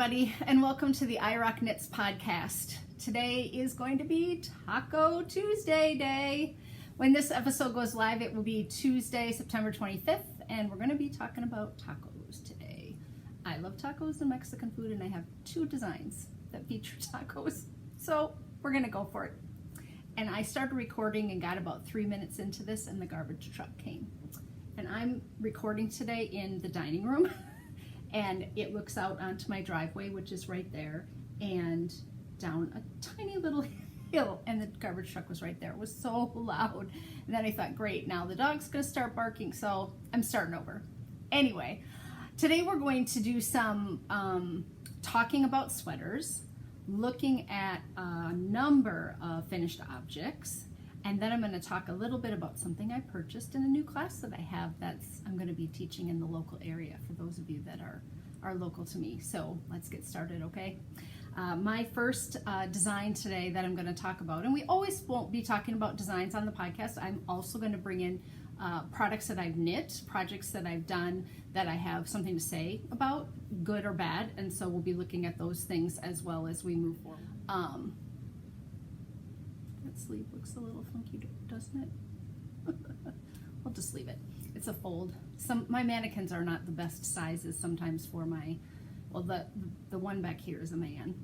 everybody, and welcome to the Irocknits podcast. Today is going to be Taco Tuesday day. When this episode goes live, it will be Tuesday, September 25th, and we're going to be talking about tacos today. I love tacos and Mexican food, and I have two designs that feature tacos, so we're going to go for it. And I started recording and got about 3 minutes into this, and the garbage truck came. And I'm recording today in the dining room. And it looks out onto my driveway, which is right there, and down a tiny little hill, and the garbage truck was right there. It was so loud. And then I thought, great, now the dog's gonna start barking, so I'm starting over. Anyway, today we're going to do some talking about sweaters, looking at a number of finished objects, and then I'm going to talk a little bit about something I purchased in a new class that I have I'm going to be teaching in the local area for those of you that are local to me. So let's get started, okay? My first design today that I'm going to talk about, and we always won't be talking about designs on the podcast. I'm also going to bring in products that I've knit, projects that I've done that I have something to say about, good or bad, and so we'll be looking at those things as well as we move forward. That sleeve looks a little funky, doesn't it? I'll just leave it. It's a fold. My mannequins are not the best sizes sometimes for my, well, the one back here is a man,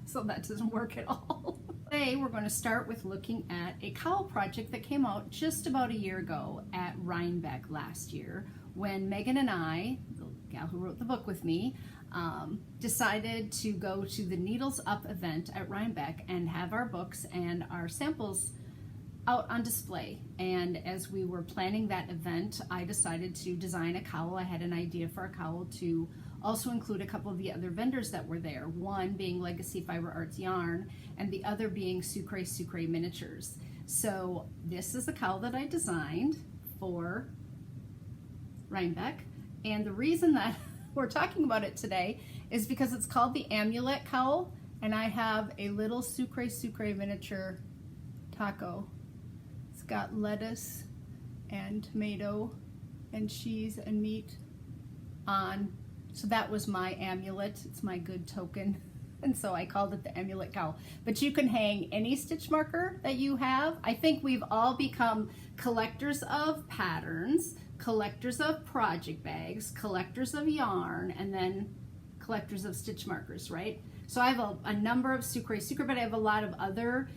so that doesn't work at all. Today we're going to start with looking at a cowl project that came out just about a year ago at Rhinebeck last year, when Megan and I, the gal who wrote the book with me, decided to go to the Needles Up event at Rhinebeck and have our books and our samples out on display. And as we were planning that event, I decided to design a cowl. I had an idea for a cowl to also include a couple of the other vendors that were there, one being Legacy Fiber Arts Yarn and the other being Sucre Miniatures. So this is the cowl that I designed for Rhinebeck, and the reason that we're talking about it today is because it's called the Amulet cowl, and I have a little Sucre miniature taco. It's got lettuce and tomato and cheese and meat on. So that was my amulet. It's my good token. And so I called it the Amulet cowl. But you can hang any stitch marker that you have. I think we've all become collectors of patterns, collectors of project bags, collectors of yarn, and then collectors of stitch markers, right? So I have a number of Sucre, but I have a lot of other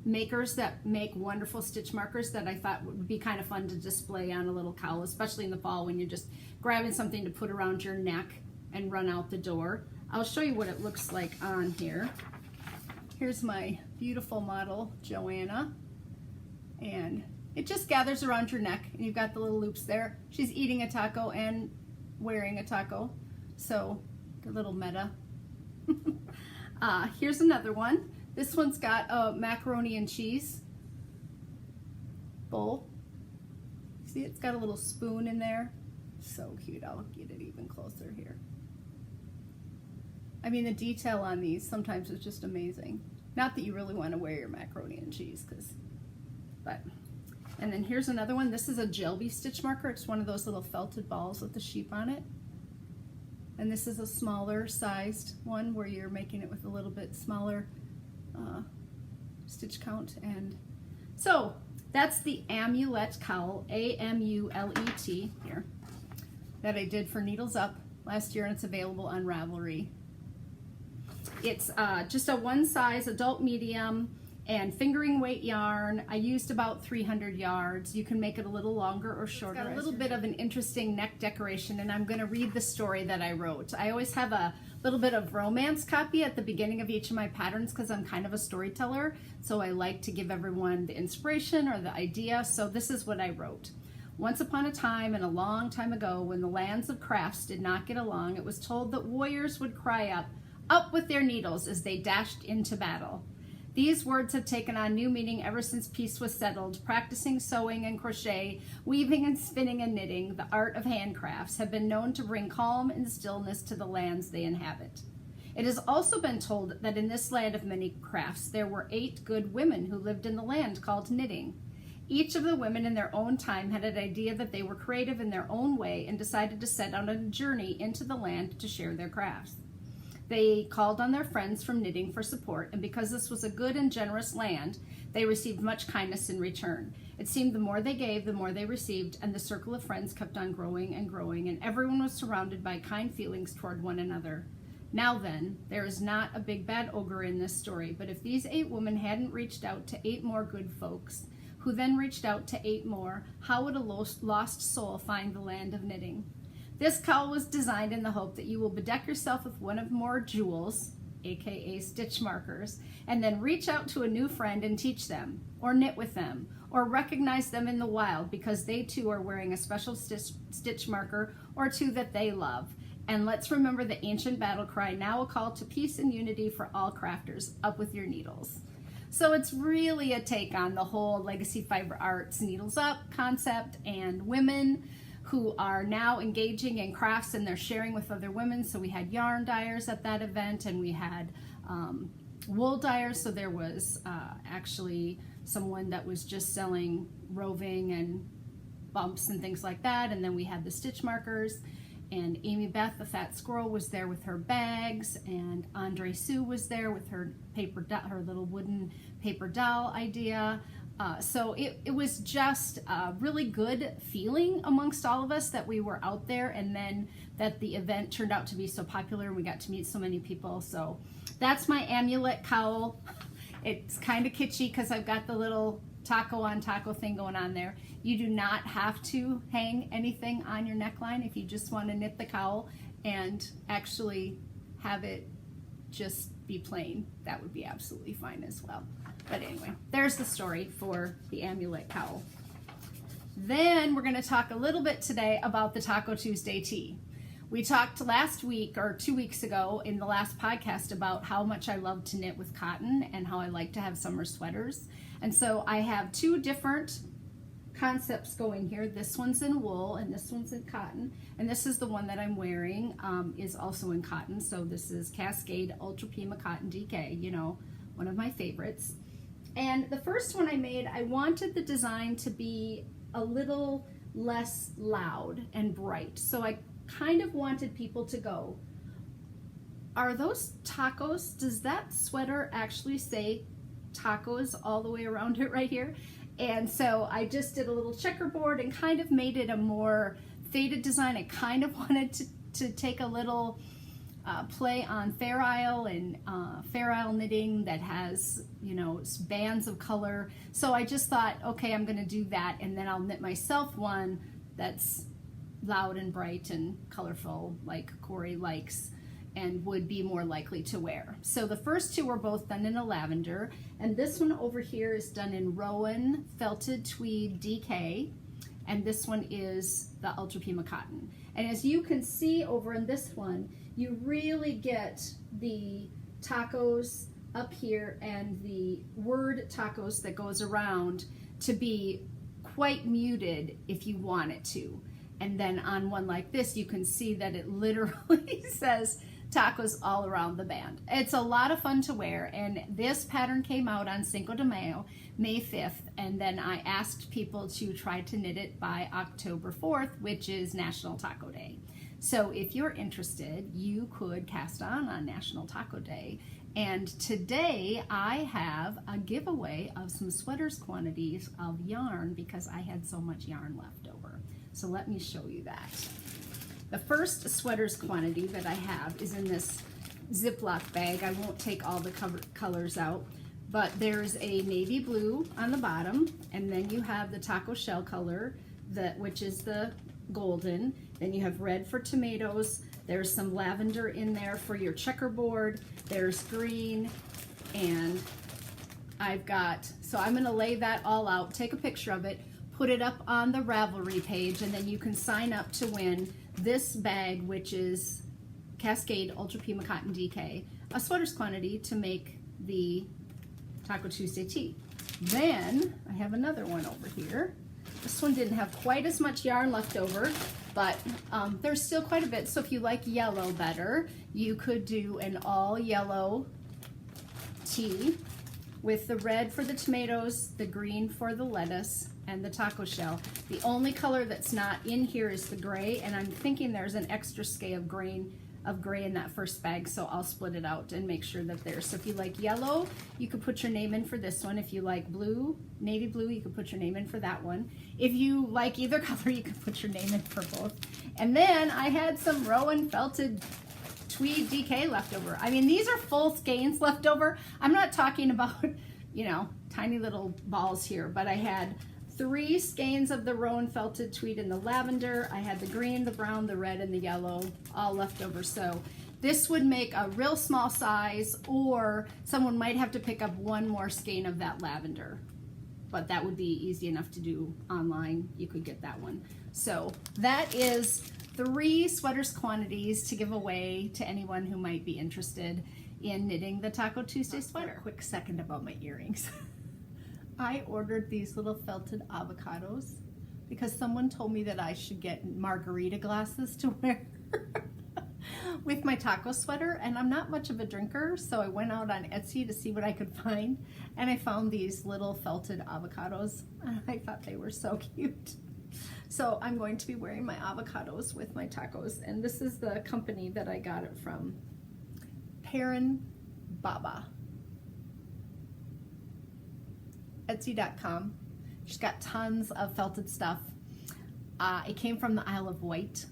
makers that make wonderful stitch markers that I thought would be kind of fun to display on a little cowl, especially in the fall when you're just grabbing something to put around your neck and run out the door. I'll show you what it looks like on here. Here's my beautiful model, Joanna, and it just gathers around your neck, and you've got the little loops there. She's eating a taco and wearing a taco, so a little meta. Here's another one. This one's got a macaroni and cheese bowl. See, it's got a little spoon in there. So cute. I'll get it even closer here. I mean, the detail on these sometimes is just amazing. Not that you really want to wear your macaroni and cheese, but. And then here's another one. This is a Jelby stitch marker. It's one of those little felted balls with the sheep on it. And this is a smaller sized one where you're making it with a little bit smaller stitch count. And so that's the Amulet cowl, A-M-U-L-E-T here, that I did for Needles Up last year, and it's available on Ravelry. It's just a one size adult medium and fingering weight yarn. I used about 300 yards. You can make it a little longer or shorter. It's got a little bit of an interesting neck decoration, and I'm going to read the story that I wrote. I always have a little bit of romance copy at the beginning of each of my patterns because I'm kind of a storyteller, so I like to give everyone the inspiration or the idea. So this is what I wrote. Once upon a time and a long time ago, when the lands of crafts did not get along, it was told that warriors would cry up with their needles as they dashed into battle. These words have taken on new meaning ever since peace was settled. Practicing sewing and crochet, weaving and spinning and knitting, the art of handcrafts, have been known to bring calm and stillness to the lands they inhabit. It has also been told that in this land of many crafts, there were 8 good women who lived in the land called knitting. Each of the women in their own time had an idea that they were creative in their own way and decided to set out on a journey into the land to share their crafts. They called on their friends from knitting for support, and because this was a good and generous land, they received much kindness in return. It seemed the more they gave, the more they received, and the circle of friends kept on growing and growing, and everyone was surrounded by kind feelings toward one another. Now then, there is not a big bad ogre in this story, but if these 8 women hadn't reached out to 8 more good folks, who then reached out to 8 more, how would a lost soul find the land of knitting? This cowl was designed in the hope that you will bedeck yourself with one of more jewels, aka stitch markers, and then reach out to a new friend and teach them, or knit with them, or recognize them in the wild because they too are wearing a special stitch marker or 2 that they love. And let's remember the ancient battle cry, now a call to peace and unity for all crafters. Up with your needles. So it's really a take on the whole Legacy Fiber Arts Needles Up concept, and women who are now engaging in crafts and they're sharing with other women. So we had yarn dyers at that event, and we had wool dyers. So there was actually someone that was just selling roving and bumps and things like that. And then we had the stitch markers, and Amy Beth, the fat squirrel, was there with her bags, and Andre Sue was there with her her little wooden paper doll idea. So it was just a really good feeling amongst all of us that we were out there, and then that the event turned out to be so popular and we got to meet so many people. So that's my Amulet cowl. It's kind of kitschy because I've got the little taco on taco thing going on there. You do not have to hang anything on your neckline if you just want to knit the cowl and actually have it just be plain. That would be absolutely fine as well. But anyway, there's the story for the Amulet cowl. Then we're going to talk a little bit today about the Taco Tuesday tee. We talked last week or 2 weeks ago in the last podcast about how much I love to knit with cotton and how I like to have summer sweaters. And so I have 2 different concepts going here. This one's in wool and this one's in cotton. And this is the one that I'm wearing, is also in cotton. So this is Cascade Ultra Pima Cotton DK, you know, one of my favorites. And the first one I made, I wanted the design to be a little less loud and bright. So I kind of wanted people to go, are those tacos? Does that sweater actually say tacos all the way around it right here? And so I just did a little checkerboard and kind of made it a more faded design. I kind of wanted to take a little play on Fair Isle and Fair Isle knitting that has, you know, bands of color. So I just thought, okay, I'm going to do that, and then I'll knit myself one that's loud and bright and colorful like Corey likes and would be more likely to wear. So the first 2 were both done in a lavender, and this one over here is done in Rowan Felted Tweed DK, and this one is the Ultra Pima Cotton. And as you can see over in this one, you really get the tacos up here and the word tacos that goes around to be quite muted if you want it to. And then on one like this, you can see that it literally says tacos all around the band. It's a lot of fun to wear, and this pattern came out on Cinco de Mayo, May 5th, and then I asked people to try to knit it by October 4th, which is National Taco Day. So if you're interested, you could cast on National Taco Day. And today I have a giveaway of some sweaters quantities of yarn because I had so much yarn left over. So let me show you that. The first sweaters quantity that I have is in this Ziploc bag. I won't take all the colors out, but there's a navy blue on the bottom, and then you have the taco shell color, which is the golden. Then you have red for tomatoes. There's some lavender in there for your checkerboard. There's green, and I've got, so I'm gonna lay that all out, take a picture of it, put it up on the Ravelry page, and then you can sign up to win this bag, which is Cascade Ultra Pima Cotton DK, a sweaters quantity to make the Taco Tuesday tee. Then I have another one over here. This one didn't have quite as much yarn left over, but there's still quite a bit. So if you like yellow better, you could do an all yellow tee with the red for the tomatoes, the green for the lettuce, and the taco shell. The only color that's not in here is the gray, and I'm thinking there's an extra scale of green of gray in that first bag, so I'll split it out and make sure that there's, so if you like yellow, you could put your name in for this one. If you like blue, navy blue, you could put your name in for that one. If you like either color, you could put your name in for both. And then I had some Rowan felted Tweed DK left over. I mean, these are full skeins left over. I'm not talking about, you know, tiny little balls here, but I had 3 skeins of the Rowan felted Tweed in the lavender. I had the green, the brown, the red, and the yellow all left over. So this would make a real small size, or someone might have to pick up 1 more skein of that lavender, but that would be easy enough to do online. You could get that one. So that is 3 sweaters quantities to give away to anyone who might be interested in knitting the Taco Tuesday sweater. Quick second about my earrings. I ordered these little felted avocados because someone told me that I should get margarita glasses to wear with my taco sweater, and I'm not much of a drinker, so I went out on Etsy to see what I could find, and I found these little felted avocados, and I thought they were so cute. So I'm going to be wearing my avocados with my tacos, and this is the company that I got it from, Perrin Baba. Etsy.com. She's got tons of felted stuff. It came from the Isle of Wight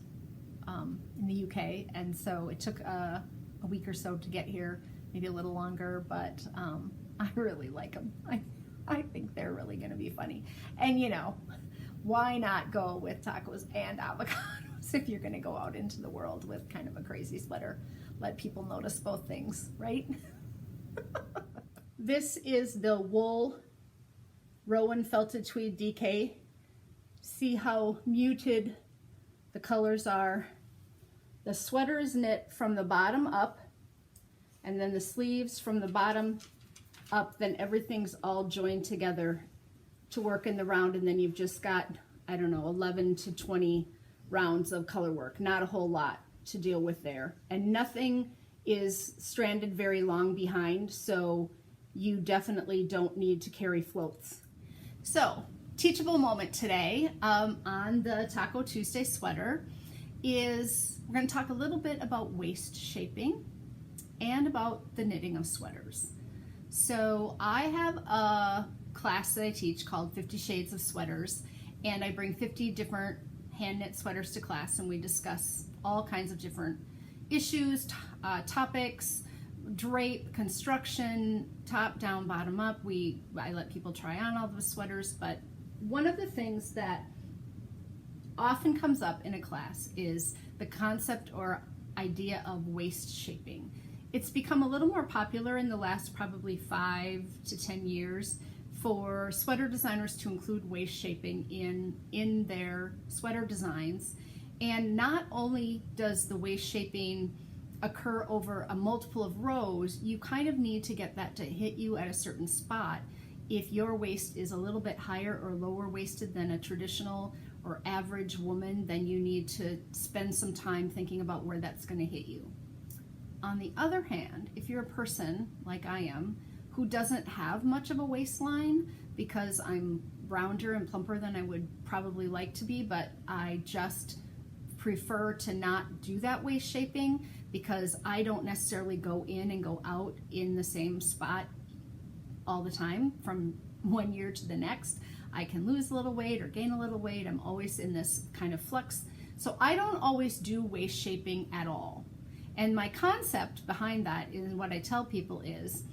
in the UK, and so it took a week or so to get here, maybe a little longer, but I really like them. I think they're really going to be funny. And you know, why not go with tacos and avocados if you're going to go out into the world with kind of a crazy sweater? Let people notice both things, right? This is the wool Rowan felted Tweed DK. See how muted the colors are. The sweater is knit from the bottom up, and then the sleeves from the bottom up, then everything's all joined together to work in the round, and then you've just got, I don't know, 11 to 20 rounds of color work. Not a whole lot to deal with there. And nothing is stranded very long behind, so you definitely don't need to carry floats. So, teachable moment today on the Taco Tuesday sweater is we're going to talk a little bit about waist shaping and about the knitting of sweaters. So I have a class that I teach called 50 Shades of Sweaters, and I bring 50 different hand knit sweaters to class, and we discuss all kinds of different issues, topics, drape, construction, top down, bottom up. I let people try on all the sweaters, but one of the things that often comes up in a class is the concept or idea of waist shaping. It's become a little more popular in the last probably 5 to 10 years for sweater designers to include waist shaping in their sweater designs. And not only does the waist shaping occur over a multiple of rows, you kind of need to get that to hit you at a certain spot. If your waist is a little bit higher or lower waisted than a traditional or average woman, then you need to spend some time thinking about where that's going to hit you. On the other hand, if you're a person like I am who doesn't have much of a waistline because I'm rounder and plumper than I would probably like to be, but I just prefer to not do that waist shaping because I don't necessarily go in and go out in the same spot all the time from one year to the next. I can lose a little weight or gain a little weight. I'm always in this kind of flux. So I don't always do waist shaping at all. And my concept behind that is what I tell people is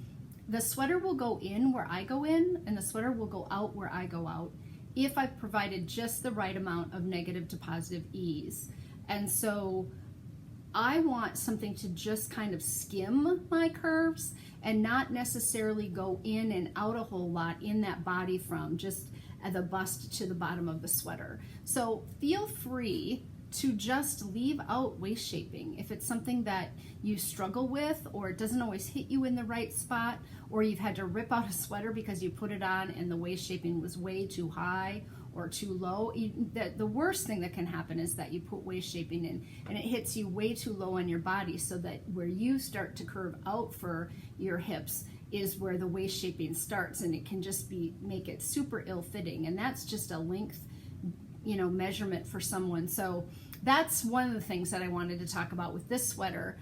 the sweater will go in where I go in and the sweater will go out where I go out if I've provided just the right amount of negative to positive ease. And so I want something to just kind of skim my curves and not necessarily go in and out a whole lot in that body from just at the bust to the bottom of the sweater. So feel free to just leave out waist shaping if it's something that you struggle with, or it doesn't always hit you in the right spot, or you've had to rip out a sweater because you put it on and the waist shaping was way too high or too low. The worst thing that can happen is that you put waist shaping in and it hits you way too low on your body, so that where you start to curve out for your hips is where the waist shaping starts, and it can just make it super ill-fitting, and that's just a length measurement for someone. So that's one of the things that I wanted to talk about with this sweater.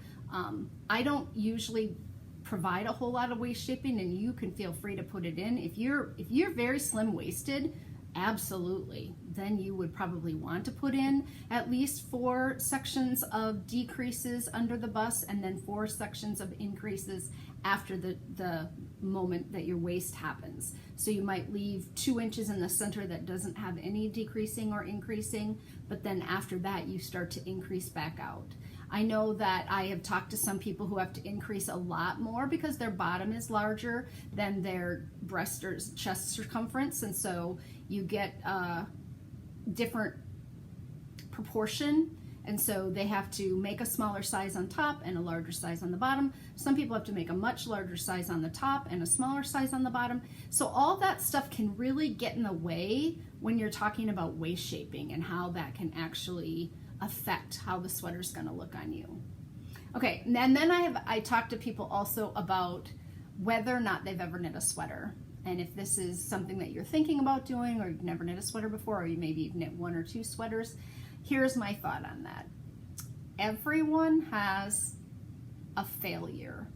I don't usually provide a whole lot of waist shaping, and you can feel free to put it in. If you're very slim waisted, absolutely, then you would probably want to put in at least 4 sections of decreases under the bust, and then 4 sections of increases after the moment that your waist happens. So you might leave 2 inches in the center that doesn't have any decreasing or increasing, but then after that you start to increase back out. I know that I have talked to some people who have to increase a lot more because their bottom is larger than their breast or chest circumference, and so you get a different proportion, and so they have to make a smaller size on top and a larger size on the bottom. Some people have to make a much larger size on the top and a smaller size on the bottom. So all that stuff can really get in the way when you're talking about waist shaping and how that can actually affect how the sweater's going to look on you. Okay, and then I talked to people also about whether or not they've ever knit a sweater. And if this is something that you're thinking about doing, or you've never knit a sweater before, or maybe you've knit 1 or 2 sweaters, here's my thought on that. Everyone has a failure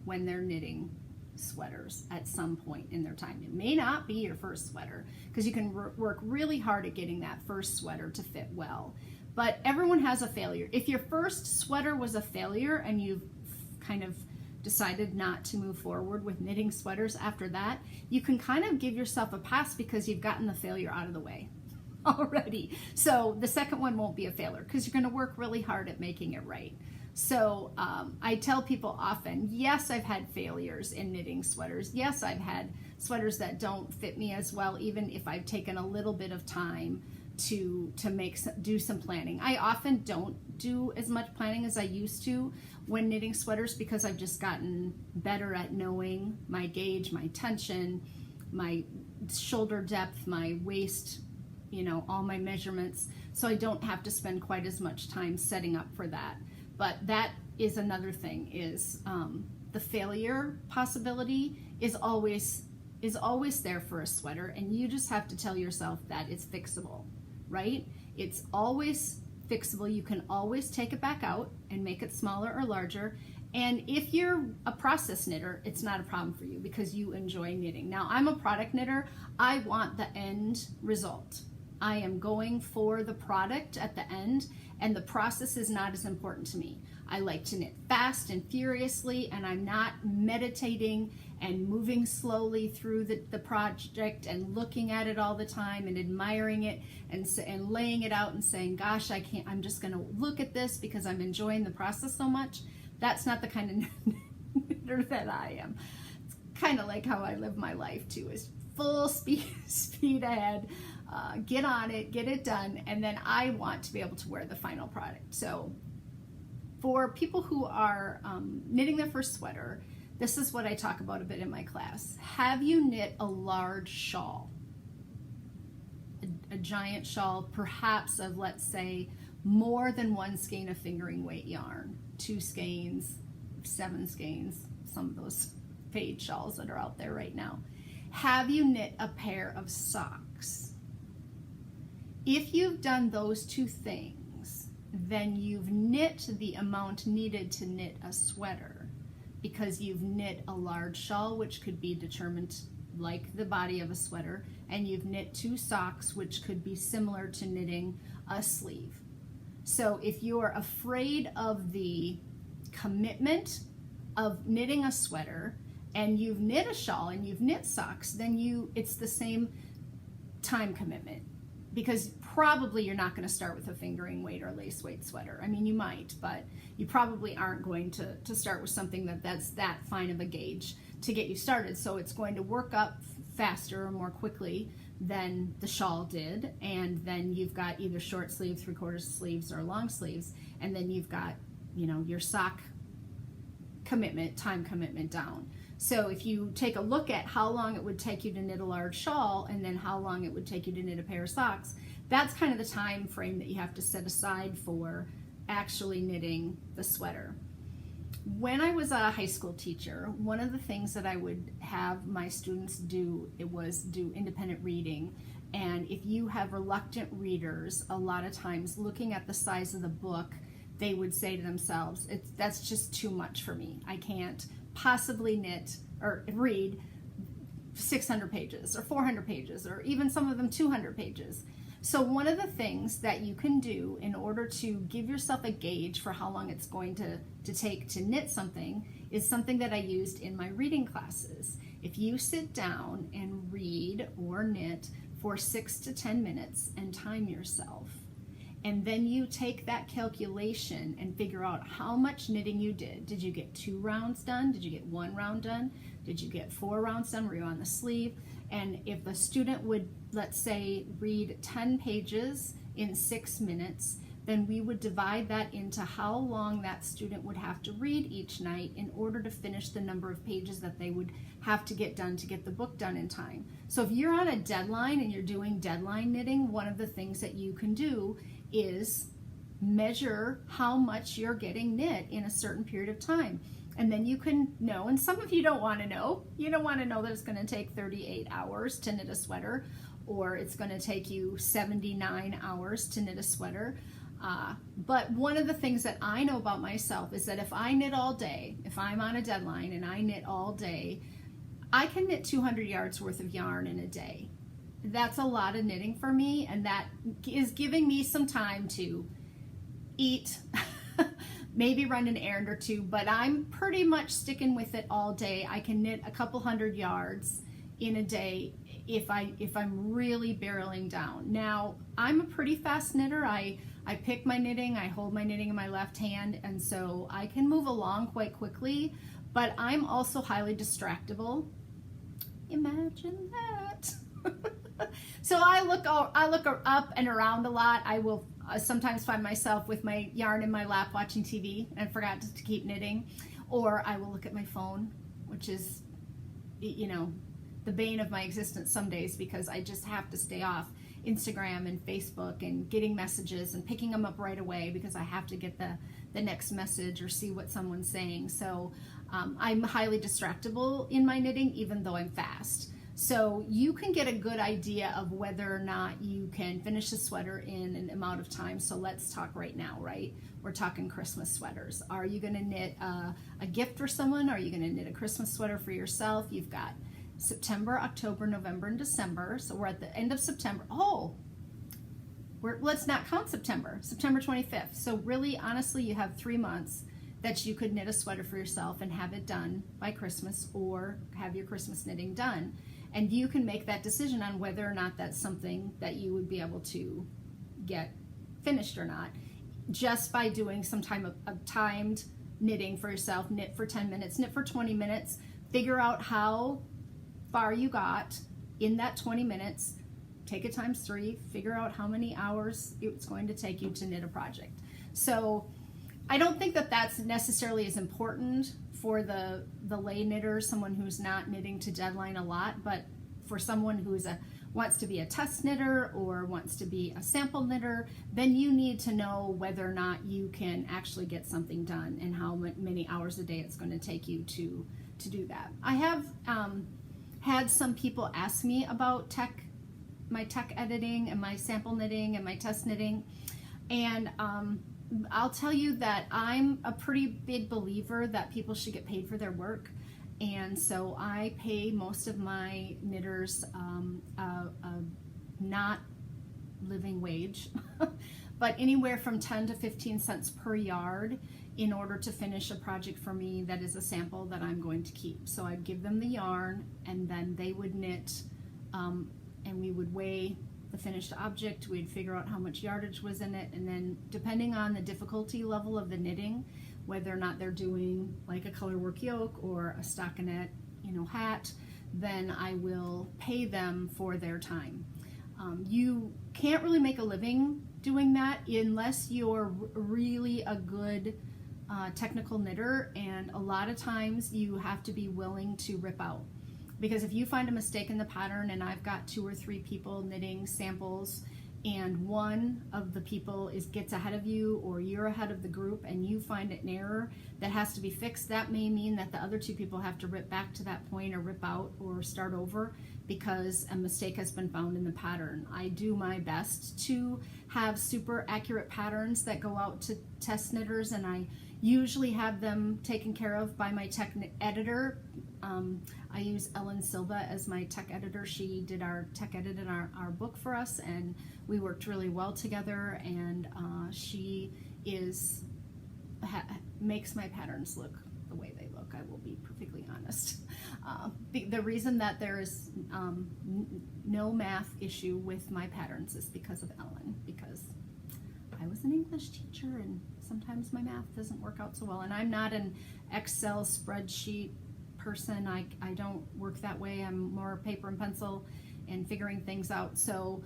when they're knitting sweaters at some point in their time. It may not be your first sweater, because you can work really hard at getting that first sweater to fit well. But everyone has a failure. If your first sweater was a failure and you've kind of decided not to move forward with knitting sweaters after that, you can kind of give yourself a pass because you've gotten the failure out of the way already. So the second one won't be a failure because you're going to work really hard at making it right. So I tell people often, yes, I've had failures in knitting sweaters. Yes, I've had sweaters that don't fit me as well, even if I've taken a little bit of time to do some planning. I often don't do as much planning as I used to when knitting sweaters because I've just gotten better at knowing my gauge, my tension, my shoulder depth, my waist, all my measurements. So I don't have to spend quite as much time setting up for that. But that is another thing, is the failure possibility is always there for a sweater, and you just have to tell yourself that it's fixable. Right? It's always fixable. You can always take it back out and make it smaller or larger. And if you're a process knitter, it's not a problem for you because you enjoy knitting. Now, I'm a product knitter. I want the end result. I am going for the product at the end, and the process is not as important to me. I like to knit fast and furiously, and I'm not meditating and moving slowly through the project and looking at it all the time and admiring it and laying it out and saying, gosh, I'm just going to look at this because I'm enjoying the process so much. That's not the kind of knitter that I am. It's kind of like how I live my life too, is full speed ahead, get on it, get it done, and then I want to be able to wear the final product. So for people who are knitting their first sweater, this is what I talk about a bit in my class. Have you knit a large shawl? A giant shawl, perhaps of, let's say, more than 1 skein of fingering weight yarn, 2 skeins, 7 skeins, some of those fade shawls that are out there right now. Have you knit a pair of socks? If you've done those 2 things, then you've knit the amount needed to knit a sweater, because you've knit a large shawl, which could be determined like the body of a sweater, and you've knit 2 socks, which could be similar to knitting a sleeve. So if you're afraid of the commitment of knitting a sweater, and you've knit a shawl and you've knit socks, then it's the same time commitment, because probably you're not going to start with a fingering weight or lace weight sweater. I mean, you might, but you probably aren't going to start with something that's that fine of a gauge to get you started. So it's going to work up faster or more quickly than the shawl did, and then you've got either short sleeve, 3/4 sleeves, or long sleeves, and then you've got, your sock commitment, time commitment down. So if you take a look at how long it would take you to knit a large shawl and then how long it would take you to knit a pair of socks, that's kind of the time frame that you have to set aside for actually knitting the sweater. When I was a high school teacher, one of the things that I would have my students do, it was do independent reading. And if you have reluctant readers, a lot of times looking at the size of the book, they would say to themselves, that's just too much for me. I can't possibly knit or read 600 pages or 400 pages or even some of them 200 pages. So one of the things that you can do in order to give yourself a gauge for how long it's going to take to knit something is something that I used in my reading classes. If you sit down and read or knit for 6 to 10 minutes and time yourself, and then you take that calculation and figure out how much knitting you did. Did you get 2 rounds done? Did you get 1 round done? Did you get 4 rounds done? Were you on the sleeve? And if the student would, let's say, read 10 pages in 6 minutes, then we would divide that into how long that student would have to read each night in order to finish the number of pages that they would have to get done to get the book done in time. So if you're on a deadline and you're doing deadline knitting, one of the things that you can do is measure how much you're getting knit in a certain period of time. And then you can know, and some of you don't want to know. You don't want to know that it's going to take 38 hours to knit a sweater, or it's going to take you 79 hours to knit a sweater. But one of the things that I know about myself is that if I knit all day, if I'm on a deadline and I knit all day, I can knit 200 yards worth of yarn in a day. That's a lot of knitting for me, and that is giving me some time to eat, maybe run an errand or two, but I'm pretty much sticking with it all day. I can knit a couple hundred yards in a day if I'm really barreling down. Now, I'm a pretty fast knitter. I pick my knitting, I hold my knitting in my left hand, and so I can move along quite quickly, but I'm also highly distractible. Imagine that. So I look up and around a lot. I will sometimes find myself with my yarn in my lap watching TV and forgot to keep knitting, or I will look at my phone, which is, you know, the bane of my existence some days because I just have to stay off Instagram and Facebook and getting messages and picking them up right away because I have to get the next message or see what someone's saying. So I'm highly distractible in my knitting, even though I'm fast. So you can get a good idea of whether or not you can finish a sweater in an amount of time. So let's talk right now, right? We're talking Christmas sweaters. Are you going to knit a gift for someone? Are you going to knit a Christmas sweater for yourself? You've got September, October, November, and December. So we're at the end of September. Let's not count September. September 25th. So really, honestly, you have 3 months that you could knit a sweater for yourself and have it done by Christmas, or have your Christmas knitting done. And you can make that decision on whether or not that's something that you would be able to get finished or not, just by doing some time of timed knitting for yourself. Knit for 10 minutes, knit for 20 minutes, figure out how far you got in that 20 minutes, take it times 3, figure out how many hours it's going to take you to knit a project. So I don't think that that's necessarily as important for the lay knitter, someone who's not knitting to deadline a lot, but for someone who's wants to be a test knitter or wants to be a sample knitter, then you need to know whether or not you can actually get something done and how many hours a day it's going to take you to do that. I have had some people ask me about my tech editing and my sample knitting and my test knitting, and I'll tell you that I'm a pretty big believer that people should get paid for their work, and so I pay most of my knitters a not living wage, but anywhere from 10 to 15 cents per yard in order to finish a project for me that is a sample that I'm going to keep. So I'd give them the yarn, and then they would knit, and we would weigh the finished object. We'd figure out how much yardage was in it, and then depending on the difficulty level of the knitting, whether or not they're doing like a colorwork yoke or a stockinette, hat, then I will pay them for their time. You can't really make a living doing that unless you're really a good technical knitter, and a lot of times you have to be willing to rip out. Because if you find a mistake in the pattern, and I've got 2 or 3 people knitting samples and one of the people gets ahead of you, or you're ahead of the group and you find an error that has to be fixed, that may mean that the other two people have to rip back to that point or rip out or start over because a mistake has been found in the pattern. I do my best to have super accurate patterns that go out to test knitters, and I usually have them taken care of by my tech editor. I use Ellen Silva as my tech editor. She did our tech edit in our book for us, and we worked really well together, and she makes my patterns look the way they look. I will be perfectly honest. The reason that there is no math issue with my patterns is because of Ellen, because I was an English teacher and sometimes my math doesn't work out so well, and I'm not an Excel spreadsheet person. I don't work that way. I'm more paper and pencil and figuring things out. So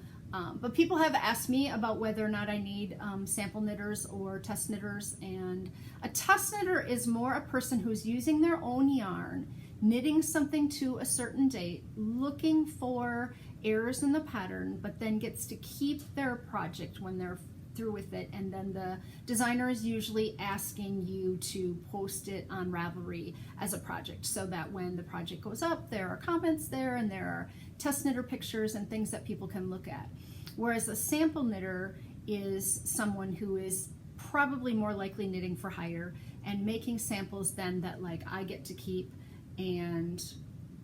but people have asked me about whether or not I need sample knitters or test knitters, and a test knitter is more a person who's using their own yarn, knitting something to a certain date, looking for errors in the pattern, but then gets to keep their project when they're through with it, and then the designer is usually asking you to post it on Ravelry as a project, so that when the project goes up, there are comments there and there are test knitter pictures and things that people can look at. Whereas a sample knitter is someone who is probably more likely knitting for hire and making samples then that like I get to keep and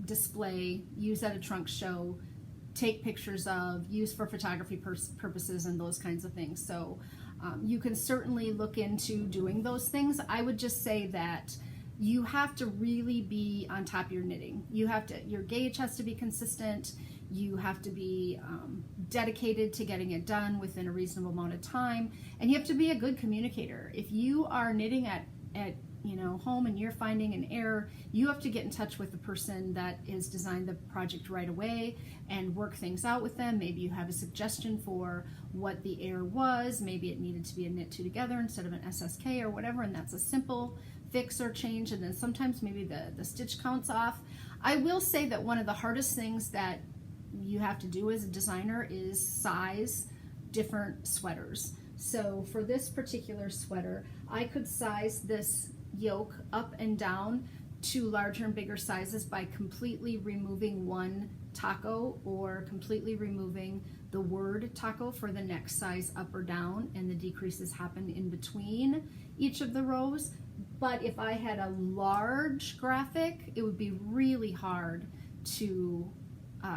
display, use at a trunk show, take pictures of, use for photography purposes and those kinds of things. So you can certainly look into doing those things. I would just say that you have to really be on top of your knitting. Your gauge has to be consistent. You have to be dedicated to getting it done within a reasonable amount of time, and you have to be a good communicator. If you are knitting at home and you're finding an error, you have to get in touch with the person that has designed the project right away and work things out with them. Maybe you have a suggestion for what the error was. Maybe it needed to be a knit two together instead of an SSK or whatever, and that's a simple fix or change. And then sometimes maybe the stitch count's off. I will say that one of the hardest things that you have to do as a designer is size different sweaters. So for this particular sweater, I could size this yoke up and down to larger and bigger sizes by completely removing one taco or completely removing the word taco for the next size up or down, and the decreases happen in between each of the rows. But if I had a large graphic, it would be really hard to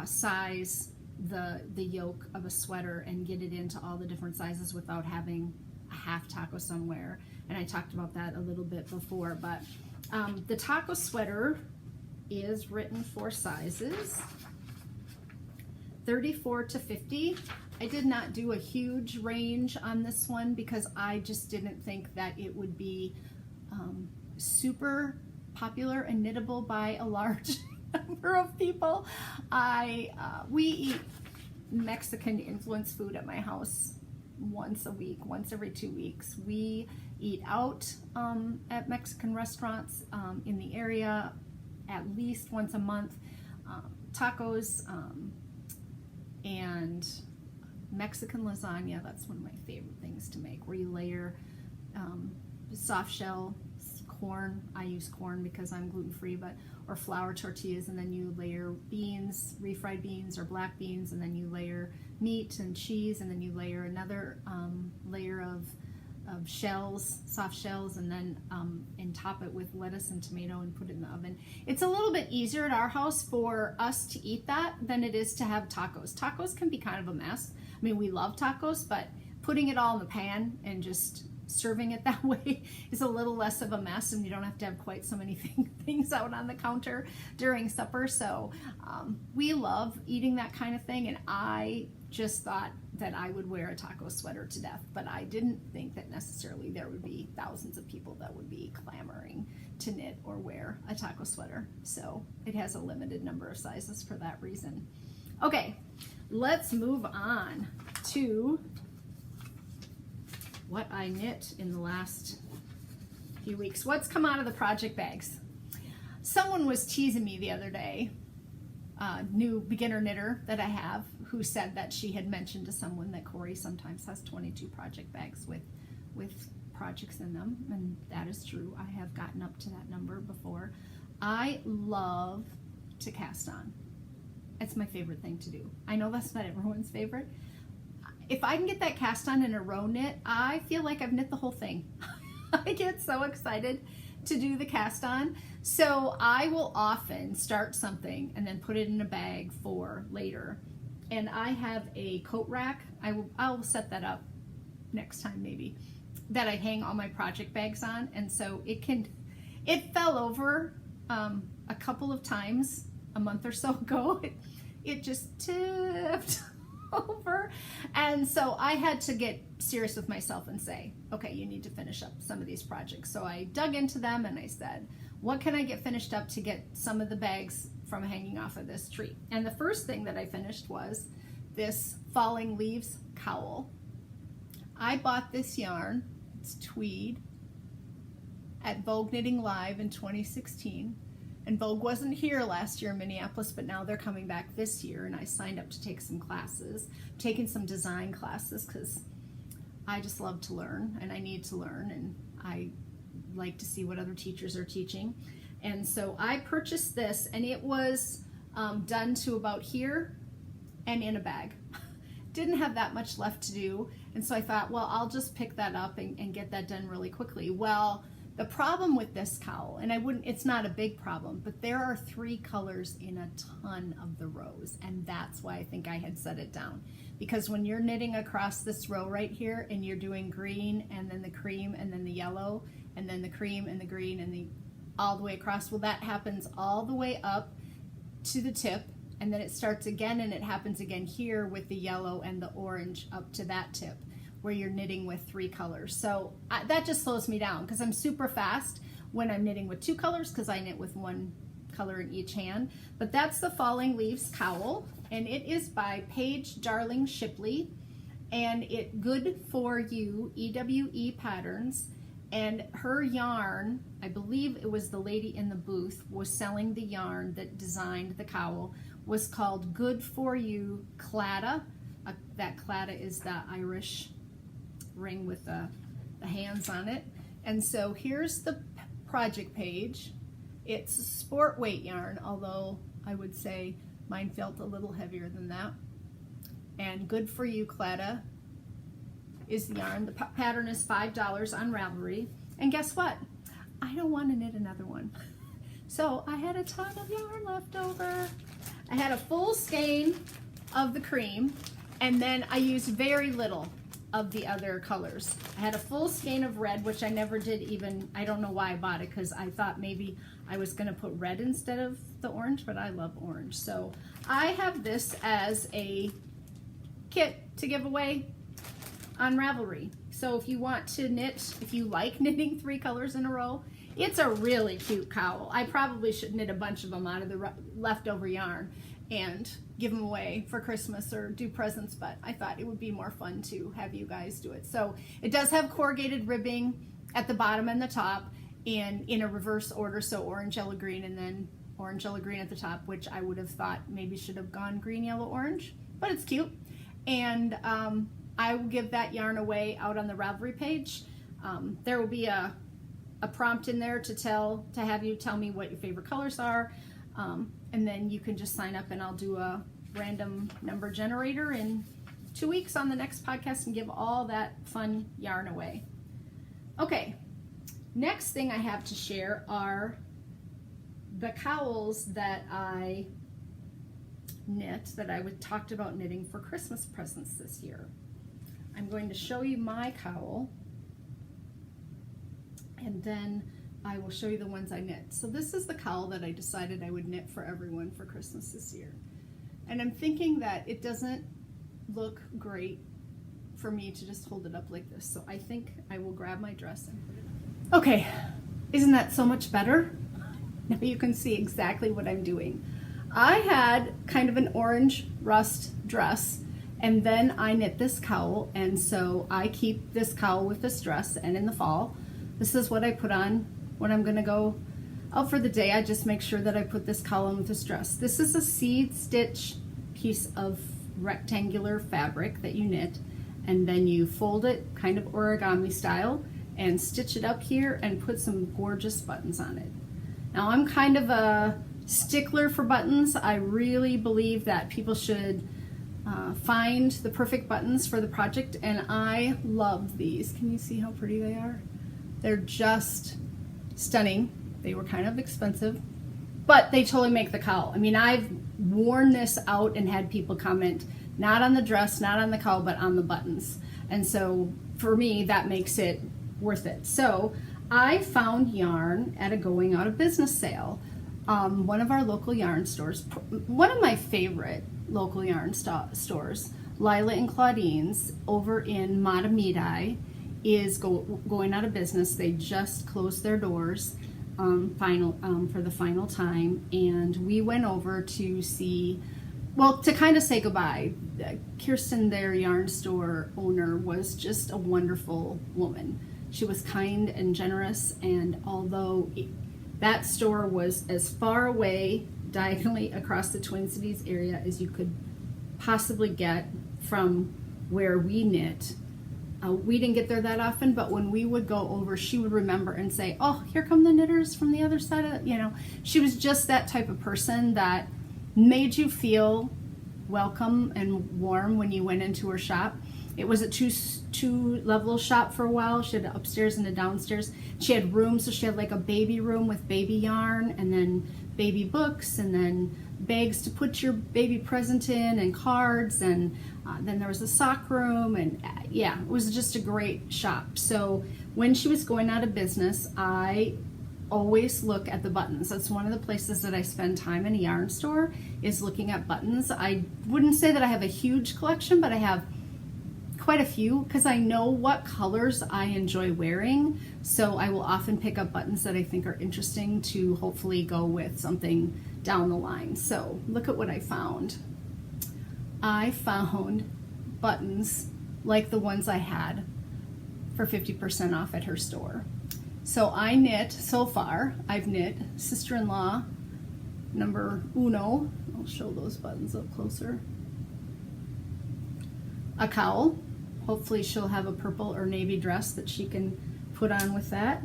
size the yoke of a sweater and get it into all the different sizes without having a half taco somewhere. And I talked about that a little bit before, but the taco sweater is written for sizes 34 to 50. I did not do a huge range on this one because I just didn't think that it would be super popular and knittable by a large number of people. We eat Mexican influenced food at my house once a week, once every 2 weeks. We eat out at Mexican restaurants in the area at least once a month. Tacos and Mexican lasagna, that's one of my favorite things to make, where you layer soft shell corn. I use corn because I'm gluten-free, or flour tortillas, and then you layer beans, refried beans or black beans, and then you layer meat and cheese, and then you layer another layer of shells, soft shells, and then and top it with lettuce and tomato and put it in the oven. It's a little bit easier at our house for us to eat that than it is to have tacos. Tacos can be kind of a mess. I mean, we love tacos, but putting it all in the pan and just serving it that way is a little less of a mess, and you don't have to have quite so many things out on the counter during supper. So we love eating that kind of thing, and I just thought that I would wear a taco sweater to death, but I didn't think that necessarily there would be thousands of people that would be clamoring to knit or wear a taco sweater. So it has a limited number of sizes for that reason. Okay, let's move on to what I knit in the last few weeks. What's come out of the project bags? Someone was teasing me the other day new beginner knitter that I have who said that she had mentioned to someone that Corey sometimes has 22 project bags with projects in them, and that is true. I have gotten up to that number before. I love to cast on. It's my favorite thing to do. I know that's not everyone's favorite. If I can get that cast on in a row knit, I feel like I've knit the whole thing. I get so excited to do the cast on. So I will often start something and then put it in a bag for later. And I have a coat rack. I'll set that up next time maybe, that I hang all my project bags on. And so it fell over a couple of times a month or so ago. It just tipped over. And so I had to get serious with myself and say, okay, you need to finish up some of these projects. So I dug into them and I said, what can I get finished up to get some of the bags from hanging off of this tree? And the first thing that I finished was this Falling Leaves cowl. I bought this yarn, it's Tweed, at Vogue Knitting Live in 2016. And Vogue wasn't here last year in Minneapolis, but now they're coming back this year, and I signed up to take some classes, taking some design classes, because I just love to learn, and I need to learn, and I like to see what other teachers are teaching. And so I purchased this, and it was done to about here and in a bag. Didn't have that much left to do, and so I thought, well, I'll just pick that up and get that done really quickly. Well, the problem with this cowl, and it's not a big problem, but there are 3 colors in a ton of the rows, and that's why I think I had set it down. Because when you're knitting across this row right here, and you're doing green, and then the cream, and then the yellow, and then the cream, and the green, and all the way across, well, that happens all the way up to the tip, and then it starts again, and it happens again here with the yellow and the orange up to that tip, where you're knitting with 3 colors. So that just slows me down, because I'm super fast when I'm knitting with 2 colors, because I knit with 1 color in each hand. But that's the Falling Leaves cowl, and it is by Paige Darling Shipley, and it Good For You EWE patterns. And her yarn, I believe it was the lady in the booth was selling the yarn that designed the cowl, was called Good For You Claddagh. That claddagh is the Irish ring with the hands on it. And so here's the project page. It's sport weight yarn, although I would say mine felt a little heavier than that. And Good For You Claddagh is the yarn. The pattern is $5 on Ravelry. And guess what? I don't want to knit another one. So I had a ton of yarn left over. I had a full skein of the cream, and then I used very little of the other colors. I had a full skein of red, which I never did even, I don't know why I bought it, because I thought maybe I was gonna put red instead of the orange, but I love orange. So I have this as a kit to give away on Ravelry. So if you want to knit, if you like knitting 3 colors in a row, it's a really cute cowl. I probably should knit a bunch of them out of the leftover yarn and give them away for Christmas or do presents, but I thought it would be more fun to have you guys do it. So it does have corrugated ribbing at the bottom and the top, and in a reverse order, so orange, yellow, green, and then orange, yellow, green at the top, which I would have thought maybe should have gone green, yellow, orange, but it's cute. And I will give that yarn away out on the Ravelry page. There will be a prompt in there to have you tell me what your favorite colors are. And then you can just sign up, and I'll do a random number generator in 2 weeks on the next podcast and give all that fun yarn away. Okay, next thing I have to share are the cowls that I knit, that I talked about knitting for Christmas presents this year. I'm going to show you my cowl, and then I will show you the ones I knit. So this is the cowl that I decided I would knit for everyone for Christmas this year. And I'm thinking that it doesn't look great for me to just hold it up like this. So I think I will grab my dress and put it on. Okay, isn't that so much better? Now you can see exactly what I'm doing. I had kind of an orange rust dress, and then I knit this cowl, and so I keep this cowl with this dress, and in the fall, this is what I put on when I'm gonna go out for the day, I just make sure that I put this column with this dress. This is a seed stitch piece of rectangular fabric that you knit, and then you fold it kind of origami style and stitch it up here and put some gorgeous buttons on it. Now I'm kind of a stickler for buttons. I really believe that people should find the perfect buttons for the project, and I love these. Can you see how pretty they are? They're just stunning. They were kind of expensive, but they totally make the cowl. I mean, I've worn this out and had people comment, not on the dress, not on the cowl, but on the buttons. And so for me, that makes it worth it. So I found yarn at a going out of business sale. One of our local yarn stores, one of my favorite local yarn stores, Lila and Claudine's over in Matamidi, is going out of business. They just closed their doors for the final time, and we went over to see, well, to kind of say goodbye. Kirsten, their yarn store owner, was just a wonderful woman. She was kind and generous, and although that store was as far away diagonally across the Twin Cities area as you could possibly get from where we knit, we didn't get there that often, but when we would go over, she would remember and say, oh, here come the knitters from the other side of, she was just that type of person that made you feel welcome and warm when you went into her shop. It was a two-level shop for a while. She had an upstairs and a downstairs. She had rooms, so she had like a baby room with baby yarn, and then baby books, and then bags to put your baby present in, and cards, and then there was a sock room, and yeah, it was just a great shop. So when she was going out of business, I always look at the buttons. That's one of the places that I spend time in a yarn store, is looking at buttons. I wouldn't say that I have a huge collection, but I have quite a few because I know what colors I enjoy wearing. So I will often pick up buttons that I think are interesting to hopefully go with something down the line. So look at what I found. I found buttons like the ones I had for 50% off at her store. So I knit, so far, I've knit sister-in-law number uno. I'll show those buttons up closer. A cowl. Hopefully she'll have a purple or navy dress that she can put on with that.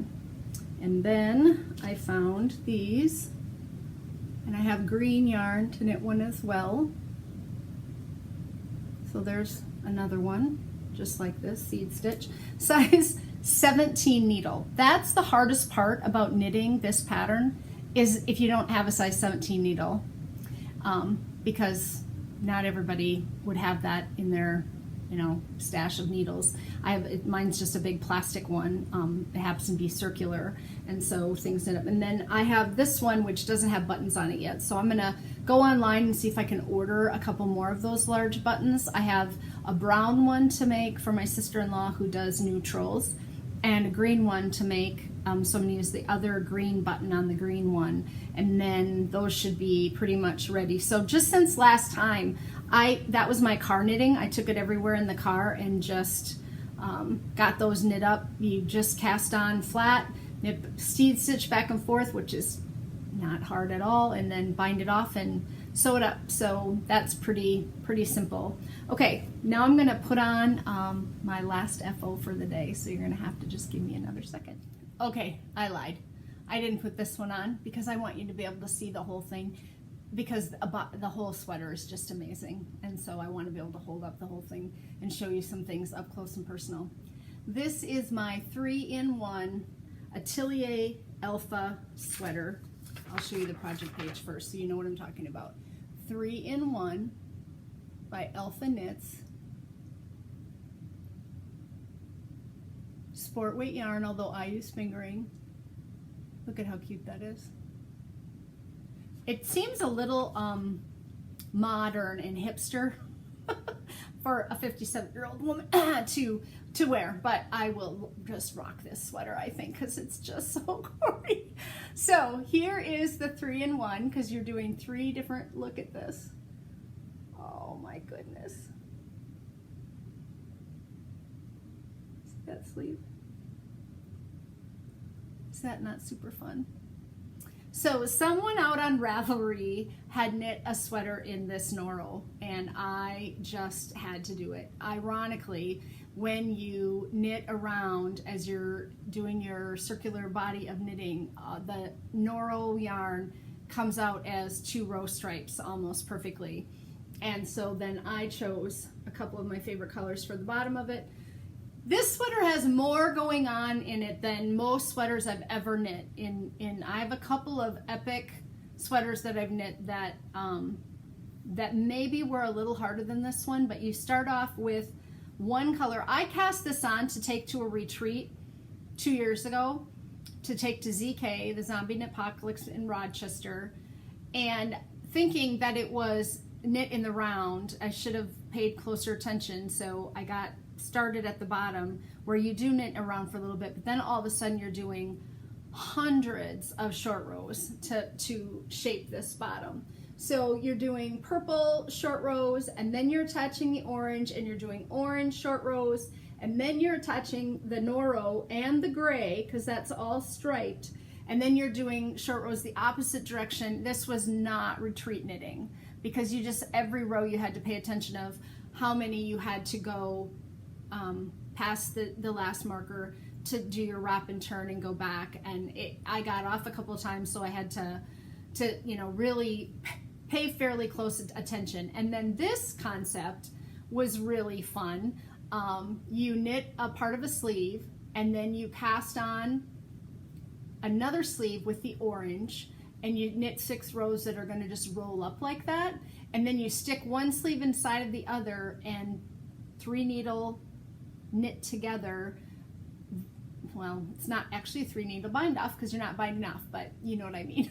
And then I found these, and I have green yarn to knit one as well. So there's another one, just like this, seed stitch, size 17 needle. That's the hardest part about knitting this pattern, is if you don't have a size 17 needle, because not everybody would have that in their stash of needles. Mine's just a big plastic one. It happens to be circular, and so things knit up. And then I have this one which doesn't have buttons on it yet, so I'm gonna go online and see if I can order a couple more of those large buttons. I have a brown one to make for my sister-in-law who does neutrals, and a green one to make, so I'm gonna use the other green button on the green one, and then those should be pretty much ready. So just since last time, that was my car knitting. I took it everywhere in the car and just got those knit up. You just cast on flat, knit, seed stitch back and forth, which is not hard at all, and then bind it off and sew it up. So that's pretty simple. Okay, now I'm gonna put on my last FO for the day, so you're gonna have to just give me another second. Okay, I lied. I didn't put this one on because I want you to be able to see the whole thing, because the whole sweater is just amazing, and so I want to be able to hold up the whole thing and show you some things up close and personal. This is my 3-in-1 Atelier Alpha sweater. I'll show you the project page first so you know what I'm talking about. 3-in-1 by Alpha Knits. Sport weight yarn, although I use fingering. Look at how cute that is. It seems a little modern and hipster for a 57-year-old woman to wear, but I will just rock this sweater, I think, because it's just so gory. So here is the 3-in-1, because you're doing 3 different, look at this. Oh my goodness. See that sleeve? Is that not super fun? So someone out on Ravelry had knit a sweater in this knorl, and I just had to do it. Ironically, when you knit around as you're doing your circular body of knitting, the knorl yarn comes out as 2 row stripes almost perfectly. And so then I chose a couple of my favorite colors for the bottom of it. This sweater has more going on in it than most sweaters I've ever knit. I have a couple of epic sweaters that I've knit that that maybe were a little harder than this one, but you start off with one color. I cast this on to take to a retreat 2 years ago, to take to ZK, the Zombie Knitpocalypse in Rochester, and thinking that it was knit in the round. I should have paid closer attention, so I got started at the bottom where you do knit around for a little bit, but then all of a sudden you're doing hundreds of short rows to shape this bottom. So you're doing purple short rows, and then you're attaching the orange, and you're doing orange short rows, and then you're attaching the knorl and the gray, because that's all striped, and then you're doing short rows the opposite direction. This was not retreat knitting, because you just, every row you had to pay attention of how many you had to go past the last marker to do your wrap and turn and go back. And I got off a couple of times, so I had to you know, really pay fairly close attention. And then this concept was really fun. You knit a part of a sleeve, and then you cast on another sleeve with the orange, and you knit 6 rows that are going to just roll up like that, and then you stick one sleeve inside of the other and 3 needle knit together. Well, it's not actually a 3 needle bind off because you're not binding off, but you know what I mean.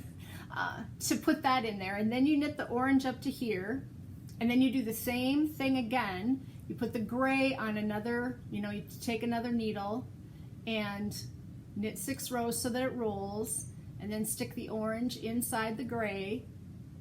To put that in there, and then you knit the orange up to here, and then you do the same thing again. You put the gray on another, you know, you take another needle and knit 6 rows so that it rolls, and then stick the orange inside the gray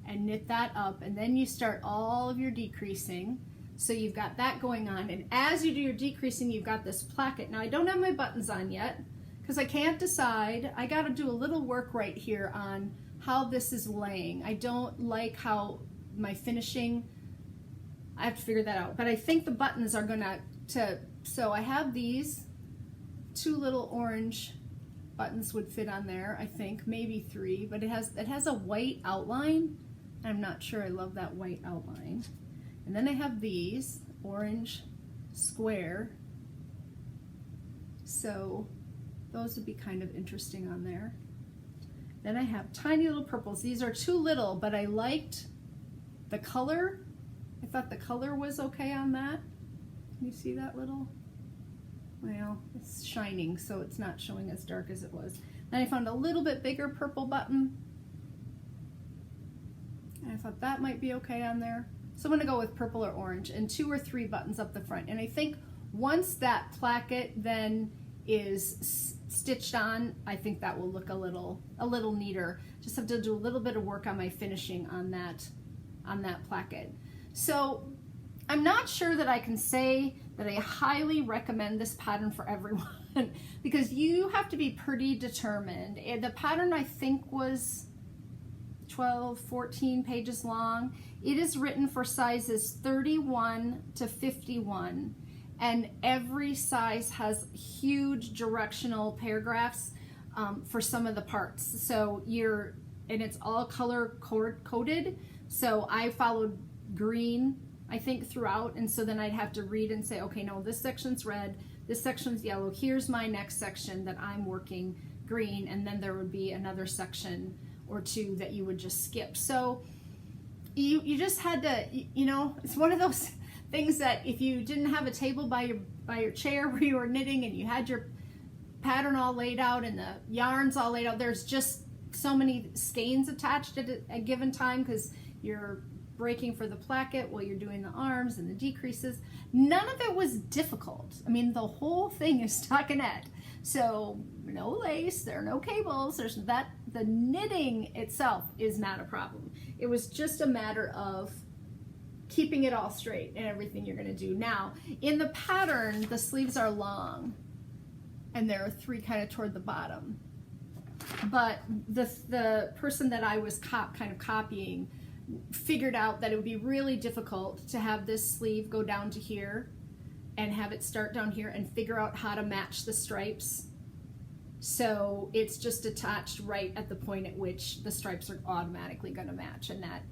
and knit that up, and then you start all of your decreasing. So you've got that going on, and as you do your decreasing, you've got this placket. Now I don't have my buttons on yet because I can't decide. I got to do a little work right here on how this is laying. I don't like how my finishing, I have to figure that out, but I think the buttons are gonna so I have these 2 little orange buttons would fit on there, I think, maybe 3, but it has a white outline. I'm not sure I love that white outline. And then I have these orange square, so those would be kind of interesting on there. Then I have tiny little purples. These are too little, but I liked the color. I thought the color was okay on that. Can you see that little? Well, it's shining, so it's not showing as dark as it was. Then I found a little bit bigger purple button, and I thought that might be okay on there. So I'm gonna go with purple or orange, and 2 or 3 buttons up the front. And I think once that placket then is stitched on, I think that will look a little neater. Just have to do a little bit of work on my finishing on that placket. So I'm not sure that I can say that I highly recommend this pattern for everyone because you have to be pretty determined. The pattern I think was 12, 14 pages long. It is written for sizes 31 to 51. And every size has huge directional paragraphs for some of the parts. So and it's all color coded. So I followed green, I think, throughout. And so then I'd have to read and say, okay, no, this section's red, this section's yellow. Here's my next section that I'm working green. And then there would be another section or 2 that you would just skip. So you just had to, you know, it's one of those things that if you didn't have a table by your chair where you were knitting and you had your pattern all laid out and the yarns all laid out, there's just so many skeins attached at a given time because you're breaking for the placket while you're doing the arms and the decreases. None of it was difficult. I mean, the whole thing is stockinette. So no lace, there are no cables, the knitting itself is not a problem. It was just a matter of keeping it all straight and everything you're gonna do. Now, in the pattern, the sleeves are long and there are 3 kind of toward the bottom. but the person that I was kind of copying figured out that it would be really difficult to have this sleeve go down to here and have it start down here and figure out how to match the stripes. So it's just attached right at the point at which the stripes are automatically going to match, and that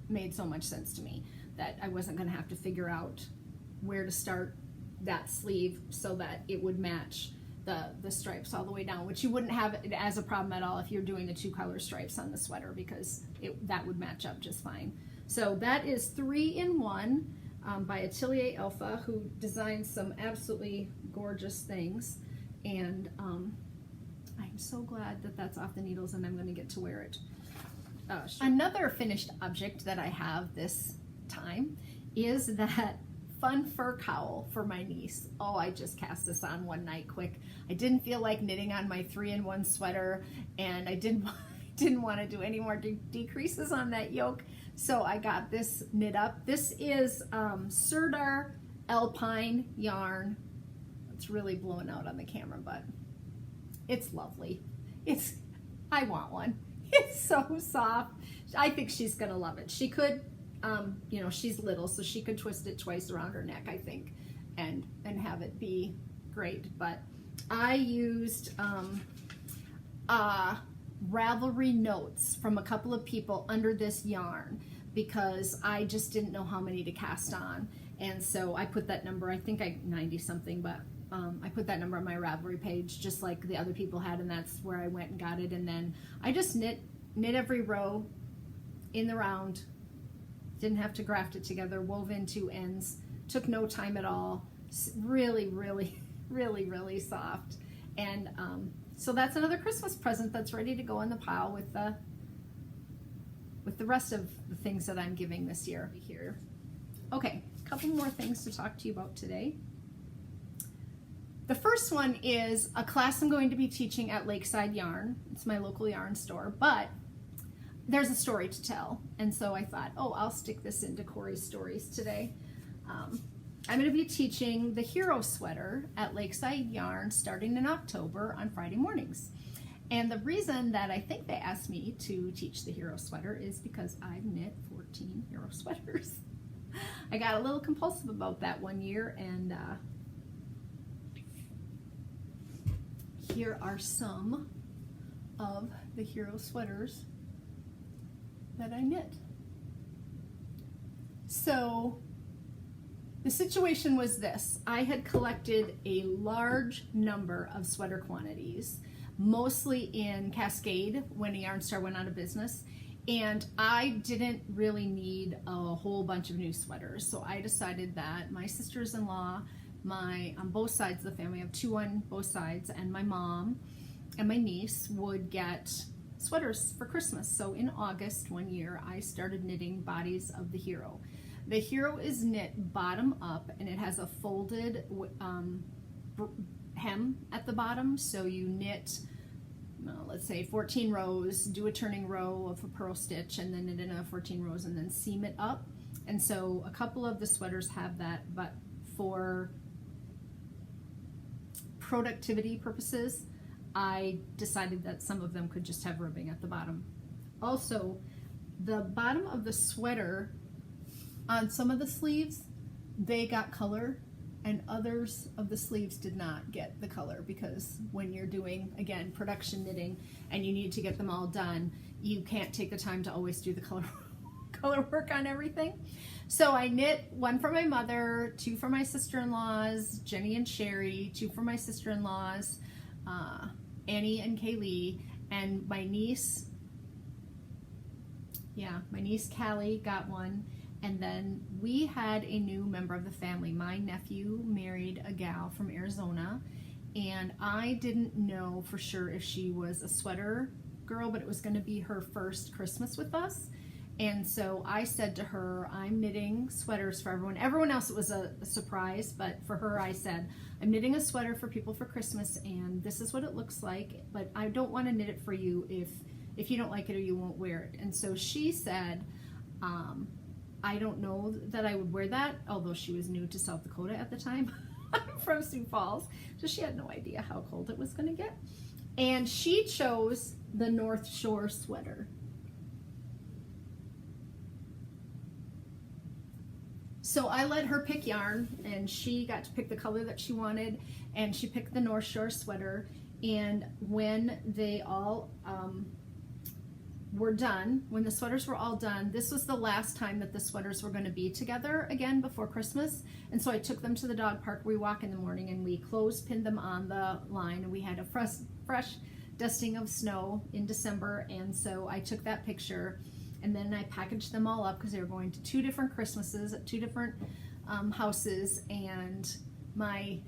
made so much sense to me that I wasn't going to have to figure out where to start that sleeve so that it would match the stripes all the way down, which you wouldn't have it as a problem at all if you're doing the 2 color stripes on the sweater, because that would match up just fine. So that is 3-in-1 by Atelier Alpha, who designs some absolutely gorgeous things, and I'm so glad that that's off the needles and I'm going to get to wear it. Sure. Another finished object that I have this time is that fun fur cowl for my niece. Oh, I just cast this on one night quick. I didn't feel like knitting on my 3-in-1 sweater, and I didn't want to do any more decreases on that yoke, so I got this knit up. This is Serdar Alpine yarn. It's really blowing out on the camera, but it's lovely. I want one. It's so soft. I think she's gonna love it. She could, you know, she's little, so she could twist it twice around her neck, I think, and have it be great. But I used Ravelry notes from a couple of people under this yarn because I just didn't know how many to cast on, and so I put that number, I think 90 something, but I put that number on my Ravelry page just like the other people had, and that's where I went and got it. And then I just knit every row in the round, didn't have to graft it together, wove in 2 ends, took no time at all, really, really, really, really soft. And so that's another Christmas present that's ready to go in the pile with the rest of the things that I'm giving this year here. Okay, a couple more things to talk to you about today. The first one is a class I'm going to be teaching at Lakeside Yarn. It's my local yarn store, but there's a story to tell. And so I thought, oh, I'll stick this into Corey's stories today. I'm going to be teaching the Hiro sweater at Lakeside Yarn starting in October on Friday mornings. And the reason that I think they asked me to teach the Hiro sweater is because I've knit 14 Hiro sweaters. I got a little compulsive about that one year, and here are some of the Hiro sweaters that I knit. So the situation was this: I had collected a large number of sweater quantities, mostly in Cascade when Yarn Star went out of business, and I didn't really need a whole bunch of new sweaters. So I decided that my sisters-in-law, on both sides of the family, I have 2 on both sides, and my mom and my niece would get sweaters for Christmas. So in August one year, I started knitting bodies of the Hiro. The Hiro is knit bottom up, and it has a folded hem at the bottom. So you knit, let's say 14 rows, do a turning row of a purl stitch, and then knit another 14 rows, and then seam it up. And so a couple of the sweaters have that, but for productivity purposes, I decided that some of them could just have ribbing at the bottom. Also, the bottom of the sweater, on some of the sleeves, they got color, and others of the sleeves did not get the color, because when you're doing, again, production knitting and you need to get them all done, you can't take the time to always do the color work on everything. So I knit 1 for my mother, 2 for my sister-in-laws, Jenny and Sherry, 2 for my sister-in-laws, Annie and Kaylee, and my niece, my niece Callie got 1. And then we had a new member of the family. My nephew married a gal from Arizona, and I didn't know for sure if she was a sweater girl, but it was going to be her first Christmas with us. And so I said to her, I'm knitting sweaters for everyone. Everyone else, it was a surprise, but for her I said, I'm knitting a sweater for people for Christmas, and this is what it looks like, but I don't want to knit it for you if you don't like it or you won't wear it. And so she said, I don't know that I would wear that, although she was new to South Dakota at the time. I'm from Sioux Falls, so she had no idea how cold it was going to get. And she chose the North Shore sweater. So I let her pick yarn, and she got to pick the color that she wanted, and she picked the North Shore sweater. And when they all were done, when the sweaters were all done, this was the last time that the sweaters were going to be together again before Christmas. And so I took them to the dog park. We walk in the morning, and we clothespined them on the line, and we had a fresh dusting of snow in December. And so I took that picture, and then I packaged them all up because they were going to 2 different Christmases at 2 different houses. And my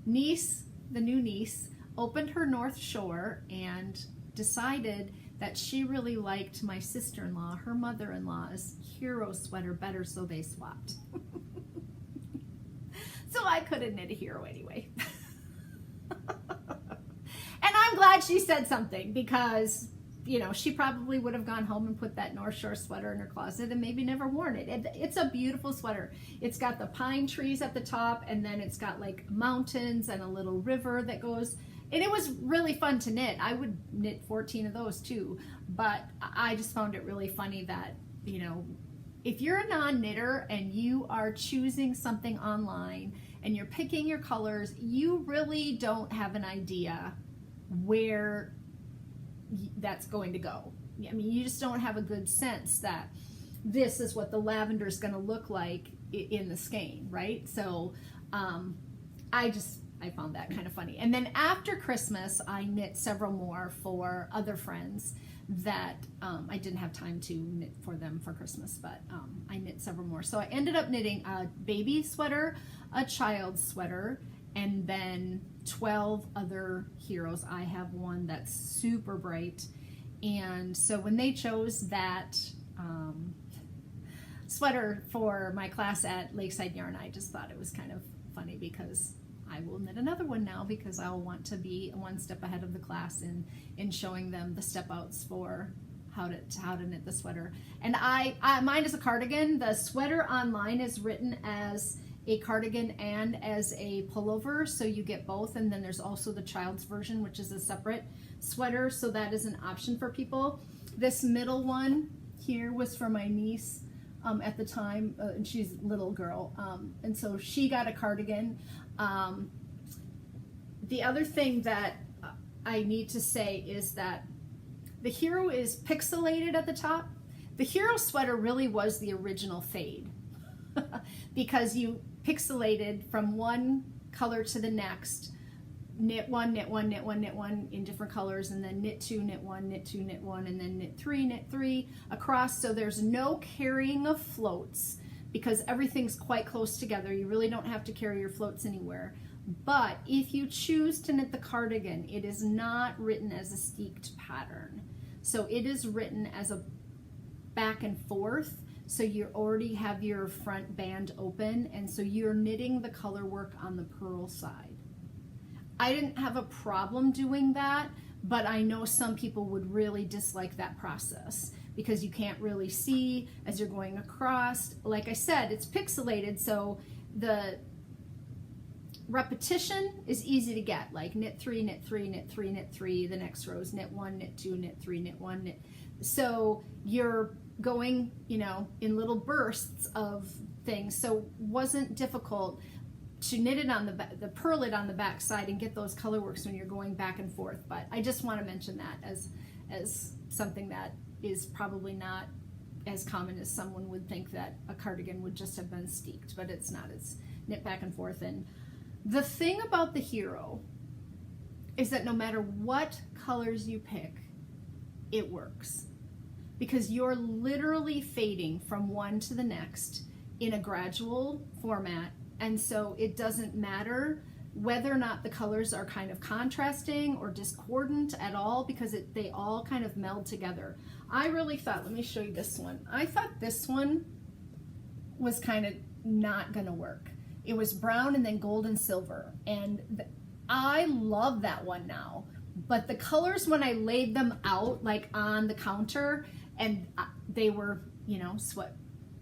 niece, the new niece, opened her North Shore and decided that she really liked my sister-in-law, her mother-in-law's Hiro sweater better, so they swapped. So I couldn't knit a Hiro anyway. And I'm glad she said something, because, you know, she probably would have gone home and put that North Shore sweater in her closet and maybe never worn it. It's a beautiful sweater. It's got the pine trees at the top, and then it's got like mountains and a little river that goes. And it was really fun to knit. I would knit 14 of those too, but I just found it really funny that, you know, if you're a non-knitter and you are choosing something online and you're picking your colors, you really don't have an idea where that's going to go. I mean, you just don't have a good sense that this is what the lavender is going to look like in the skein, right? So I found that kind of funny. And then after Christmas, I knit several more for other friends that I didn't have time to knit for them for Christmas, but I knit several more. So I ended up knitting a baby sweater, a child's sweater, and then 12 other Hiros. I have one that's super bright. And so when they chose that sweater for my class at Lakeside Yarn, I just thought it was kind of funny, because I will knit another one now, because I'll want to be one step ahead of the class in showing them the step outs for how to knit the sweater. And mine is a cardigan. The sweater online is written as a cardigan and as a pullover, so you get both. And then there's also the child's version, which is a separate sweater, so that is an option for people. This middle one here was for my niece at the time, and she's a little girl, and so she got a cardigan. The other thing that I need to say is that the Hiro is pixelated at the top. The Hiro sweater really was the original fade because you pixelated from one color to the next, knit one, knit one, knit one, knit one in different colors, and then knit 2, knit 1, knit 2, knit 1, and then knit 3 across. So there's no carrying of floats, because everything's quite close together. You really don't have to carry your floats anywhere. But if you choose to knit the cardigan, it is not written as a steeked pattern. So it is written as a back and forth. So you already have your front band open, and so you're knitting the color work on the purl side. I didn't have a problem doing that, but I know some people would really dislike that process, because you can't really see as you're going across. Like I said, it's pixelated, so the repetition is easy to get, like knit 3, knit 3, knit 3, knit 3, the next row is knit 1, knit 2, knit 3, knit 1, knit. So you're going, you know, in little bursts of things, so wasn't difficult to knit it on the purl it on the back side and get those color works when you're going back and forth. But I just want to mention that as something that is probably not as common as someone would think, that a cardigan would just have been steeked, but it's not. It's knit back and forth. And the thing about the Hiro is that no matter what colors you pick, it works, because you're literally fading from one to the next in a gradual format. And so it doesn't matter whether or not the colors are kind of contrasting or discordant at all, because they all kind of meld together. I really thought, let me show you this one. I thought this one was kind of not gonna work. It was brown and then gold and silver. And I love that one now. But the colors, when I laid them out like on the counter, and they were, you know,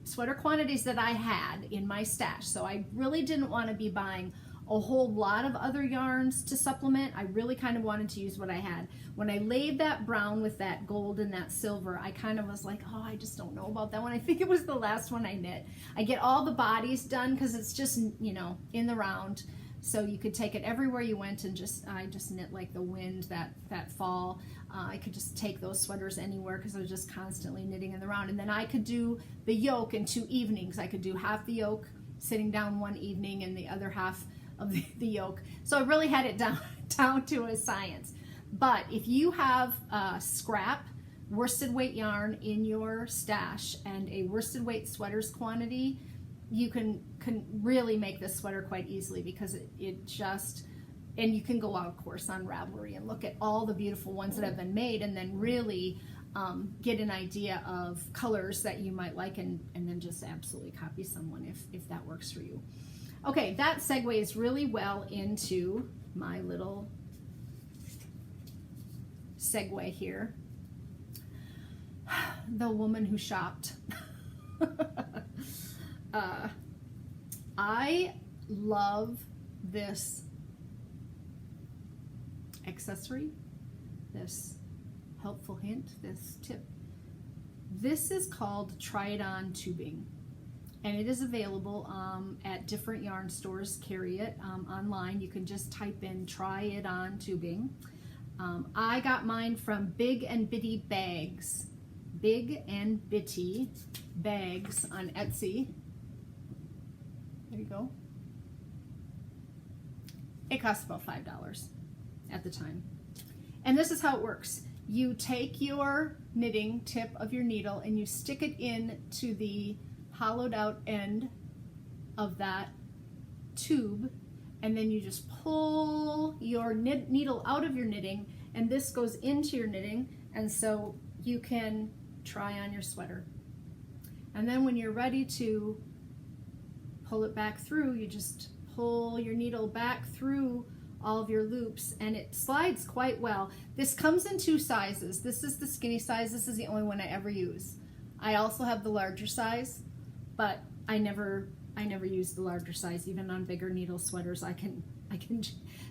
sweater quantities that I had in my stash. So I really didn't want to be buying a whole lot of other yarns to supplement. I really kind of wanted to use what I had. When I laid that brown with that gold and that silver, I kind of was like, oh, I just don't know about that one. I think it was the last one I knit. I get all the bodies done because it's just, you know, in the round. So you could take it everywhere you went, and I just knit like the wind that fall. I could just take those sweaters anywhere because I was just constantly knitting in the round. And then I could do the yoke in 2 evenings. I could do half the yoke sitting down one evening and the other half of the yoke. So I really had it down to a science. But if you have scrap worsted weight yarn in your stash and a worsted weight sweaters quantity, you can really make this sweater quite easily, because it just, and you can go out, of course, on Ravelry and look at all the beautiful ones that have been made, and then really get an idea of colors that you might like, and then just absolutely copy someone if that works for you. Okay, that segues really well into my little segue here. The woman who shopped. I love this accessory, this helpful hint, this tip. This is called Try It On tubing, and it is available at different yarn stores. Carry it online. You can just type in Try It On tubing. I got mine from Big and Bitty Bags. Big and Bitty Bags on Etsy. There you go. It cost about $5 at the time. And this is how it works. You take your knitting tip of your needle and you stick it in to the hollowed out end of that tube, and then you just pull your needle out of your knitting, and this goes into your knitting, and so you can try on your sweater. And then when you're ready to pull it back through, you just pull your needle back through all of your loops, and it slides quite well. This comes in 2 sizes. This is the skinny size. This is the only one I ever use. I also have the larger size, but I never use the larger size. Even on bigger needle sweaters, I can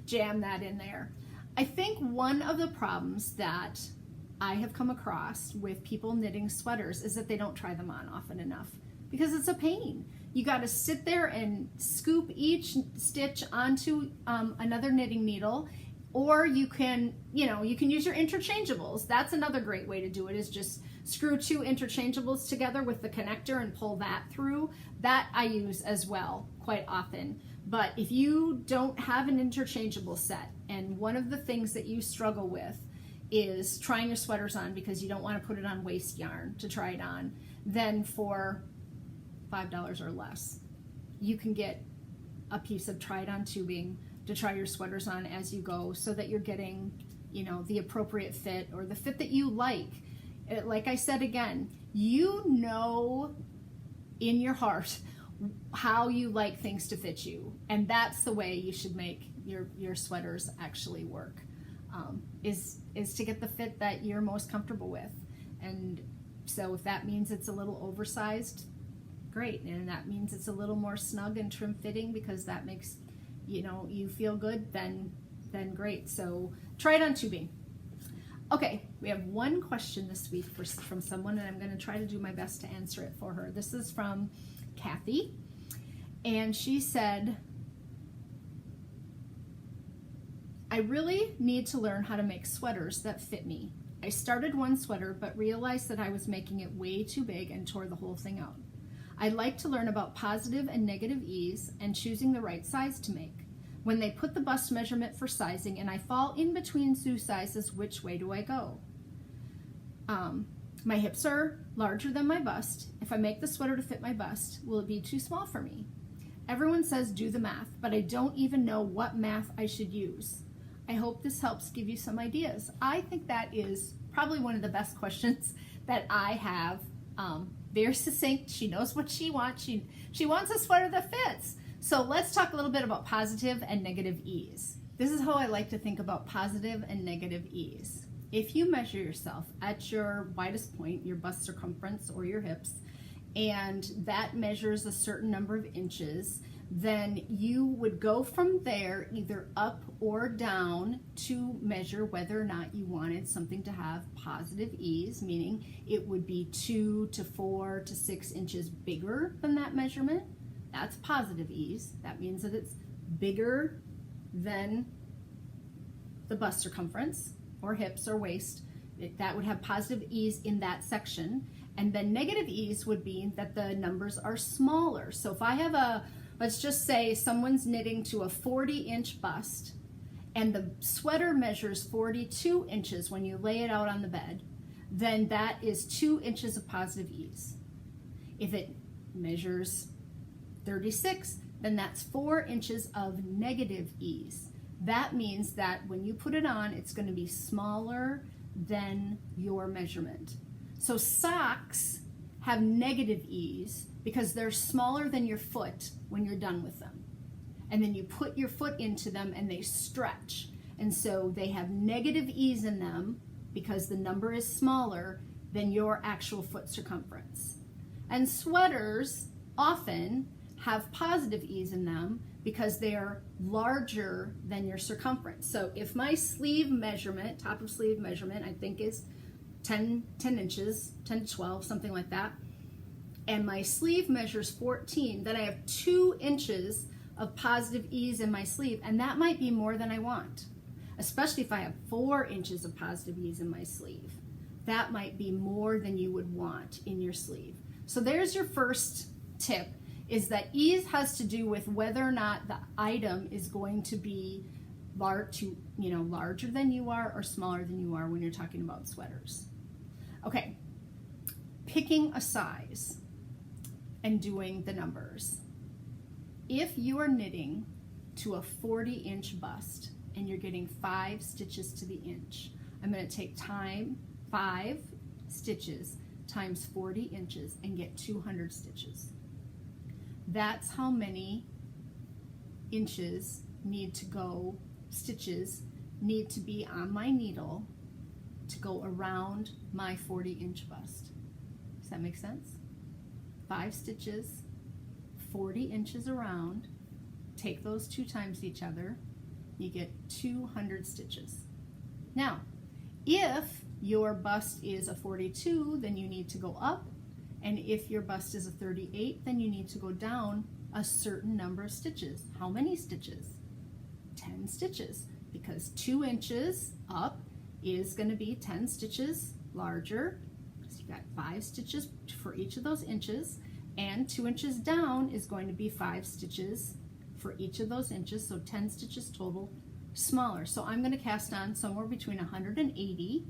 jam that in there. I think one of the problems that I have come across with people knitting sweaters is that they don't try them on often enough, because it's a pain. You got to sit there and scoop each stitch onto another knitting needle, or you can use your interchangeables. That's another great way to do it, is just screw 2 interchangeables together with the connector and pull that through. That I use as well quite often. But if you don't have an interchangeable set, and one of the things that you struggle with is trying your sweaters on because you don't want to put it on waste yarn to try it on, then for $5 or less, you can get a piece of Try It On tubing to try your sweaters on as you go, so that you're getting, you know, the appropriate fit, or the fit that you like. Like I said again, you know in your heart how you like things to fit you, and that's the way you should make your sweaters actually work. Is to get the fit that you're most comfortable with. And so if that means it's a little oversized, great. And that means it's a little more snug and trim fitting because that makes, you know, you feel good, then great. So Try It On tubing. Okay, we have one question this week from someone, and I'm going to try to do my best to answer it for her. This is from Kathy, and she said, I really need to learn how to make sweaters that fit me. I started one sweater but realized that I was making it way too big and tore the whole thing out. I'd like to learn about positive and negative ease and choosing the right size to make. When they put the bust measurement for sizing and I fall in between 2 sizes, which way do I go? My hips are larger than my bust. If I make the sweater to fit my bust, will it be too small for me? Everyone says do the math, but I don't even know what math I should use. I hope this helps give you some ideas. I think that is probably one of the best questions that I have. Very succinct. She knows what she wants. She wants a sweater that fits. So let's talk a little bit about positive and negative ease. This is how I like to think about positive and negative ease. If you measure yourself at your widest point, your bust circumference or your hips, and that measures a certain number of inches, then you would go from there either up or down to measure whether or not you wanted something to have positive ease, meaning it would be 2 to 4 to 6 inches bigger than that measurement. That's positive ease. That means that it's bigger than the bust circumference or hips or waist. That would have positive ease in that section. And then negative ease would be that the numbers are smaller. So if I have a, let's just say someone's knitting to a 40-inch bust and the sweater measures 42 inches when you lay it out on the bed, then that is 2 inches of positive ease. If it measures 36, then that's 4 inches of negative ease. That means that when you put it on, it's going to be smaller than your measurement. So socks have negative ease because they're smaller than your foot when you're done with them. And then you put your foot into them and they stretch. And so they have negative ease in them because the number is smaller than your actual foot circumference. And sweaters often have positive ease in them because they are larger than your circumference. So if my sleeve measurement, top of sleeve measurement, I think is 10 inches, 10 to 12, something like that, and my sleeve measures 14, then I have 2 inches of positive ease in my sleeve, and that might be more than I want, especially if I have 4 inches of positive ease in my sleeve. That might be more than you would want in your sleeve. So there's your first tip, is that ease has to do with whether or not the item is going to be larger than you are or smaller than you are when you're talking about sweaters. Okay, picking a size and doing the numbers. If you are knitting to a 40-inch bust and you're getting 5 stitches to the inch, I'm going to take 5 stitches times 40 inches and get 200 stitches. That's how many inches stitches need to be on my needle to go around my 40-inch bust. Does that make sense? 5 stitches, 40 inches around, take those 2 times each other, you get 200 stitches. Now, if your bust is a 42, then you need to go up, and if your bust is a 38, then you need to go down a certain number of stitches. How many stitches? 10 stitches, because 2 inches up is going to be 10 stitches larger. So you got 5 stitches for each of those inches, and 2 inches down is going to be 5 stitches for each of those inches, so 10 stitches total smaller. So I'm going to cast on somewhere between 180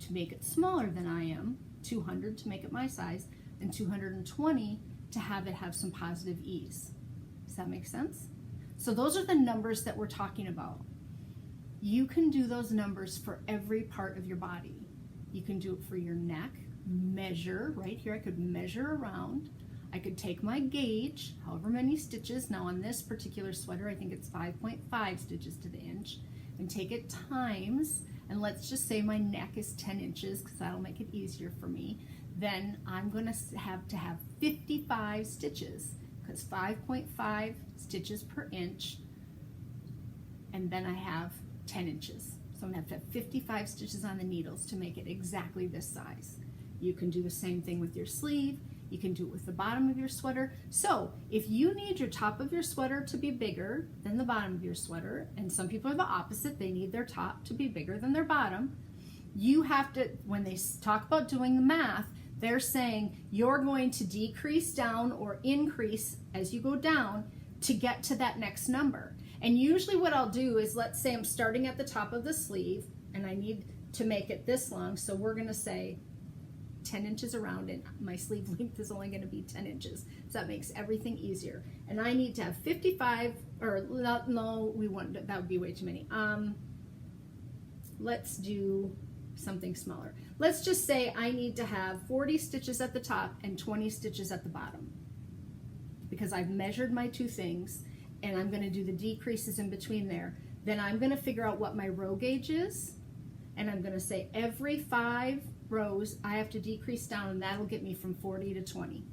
to make it smaller than I am, 200 to make it my size, and 220 to have it have some positive ease. Does that make sense? So those are the numbers that we're talking about. You can do those numbers for every part of your body. You can do it for your neck, measure, right here I could measure around. I could take my gauge, however many stitches, now on this particular sweater I think it's 5.5 stitches to the inch, and take it times, and let's just say my neck is 10 inches because that'll make it easier for me. Then I'm going to have 55 stitches, because 5.5 stitches per inch, and then I have 10 inches. So I'm going to have 55 stitches on the needles to make it exactly this size. You can do the same thing with your sleeve. You can do it with the bottom of your sweater. So if you need your top of your sweater to be bigger than the bottom of your sweater, and some people are the opposite, they need their top to be bigger than their bottom, you have to, when they talk about doing the math, they're saying you're going to decrease down or increase as you go down to get to that next number. And usually what I'll do is, let's say I'm starting at the top of the sleeve and I need to make it this long, so we're going to say 10 inches around, and my sleeve length is only going to be 10 inches. So that makes everything easier. And I need to have 55, or no, we won't, that would be way too many. Let's do something smaller. Let's just say I need to have 40 stitches at the top and 20 stitches at the bottom, because I've measured my 2 things and I'm going to do the decreases in between there. Then I'm going to figure out what my row gauge is, and I'm going to say every 5 rows I have to decrease down, and that'll get me from 40 to 20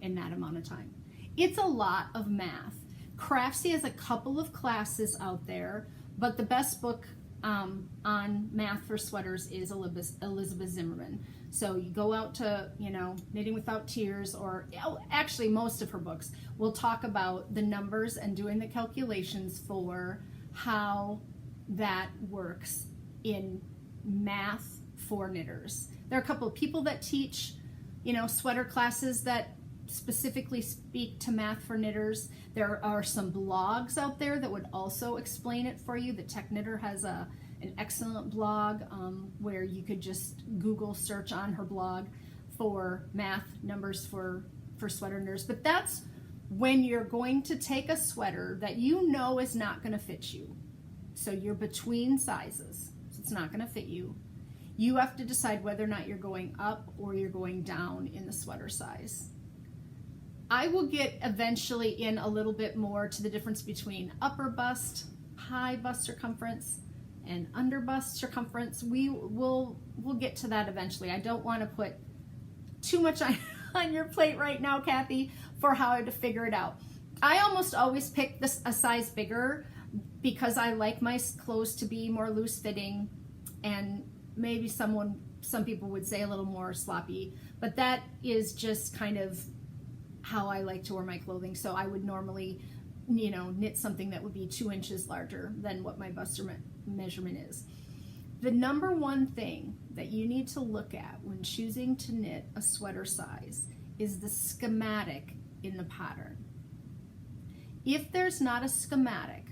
in that amount of time. It's a lot of math, Craftsy has a couple of classes out there, but the best book on math for sweaters is Elizabeth Zimmerman. So you go out to, Knitting Without Tears, or actually most of her books will talk about the numbers and doing the calculations for how that works in math for knitters. There are a couple of people that teach, sweater classes that specifically speak to math for knitters. There are some blogs out there that would also explain it for you. The Tech Knitter has an excellent blog where you could just Google search on her blog for math numbers for sweater knitters. But that's when you're going to take a sweater that is not going to fit you. So you're between sizes, so it's not going to fit you. You have to decide whether or not you're going up or you're going down in the sweater size. I will get eventually in a little bit more to the difference between upper bust, high bust circumference, and under bust circumference. We'll get to that eventually. I don't want to put too much on your plate right now, Kathy, for how to figure it out. I almost always pick a size bigger because I like my clothes to be more loose fitting, and maybe some people would say a little more sloppy, but that is just kind of how I like to wear my clothing. So I would normally, knit something that would be 2 inches larger than what my bust measurement is. The number one thing that you need to look at when choosing to knit a sweater size is the schematic in the pattern. If there's not a schematic,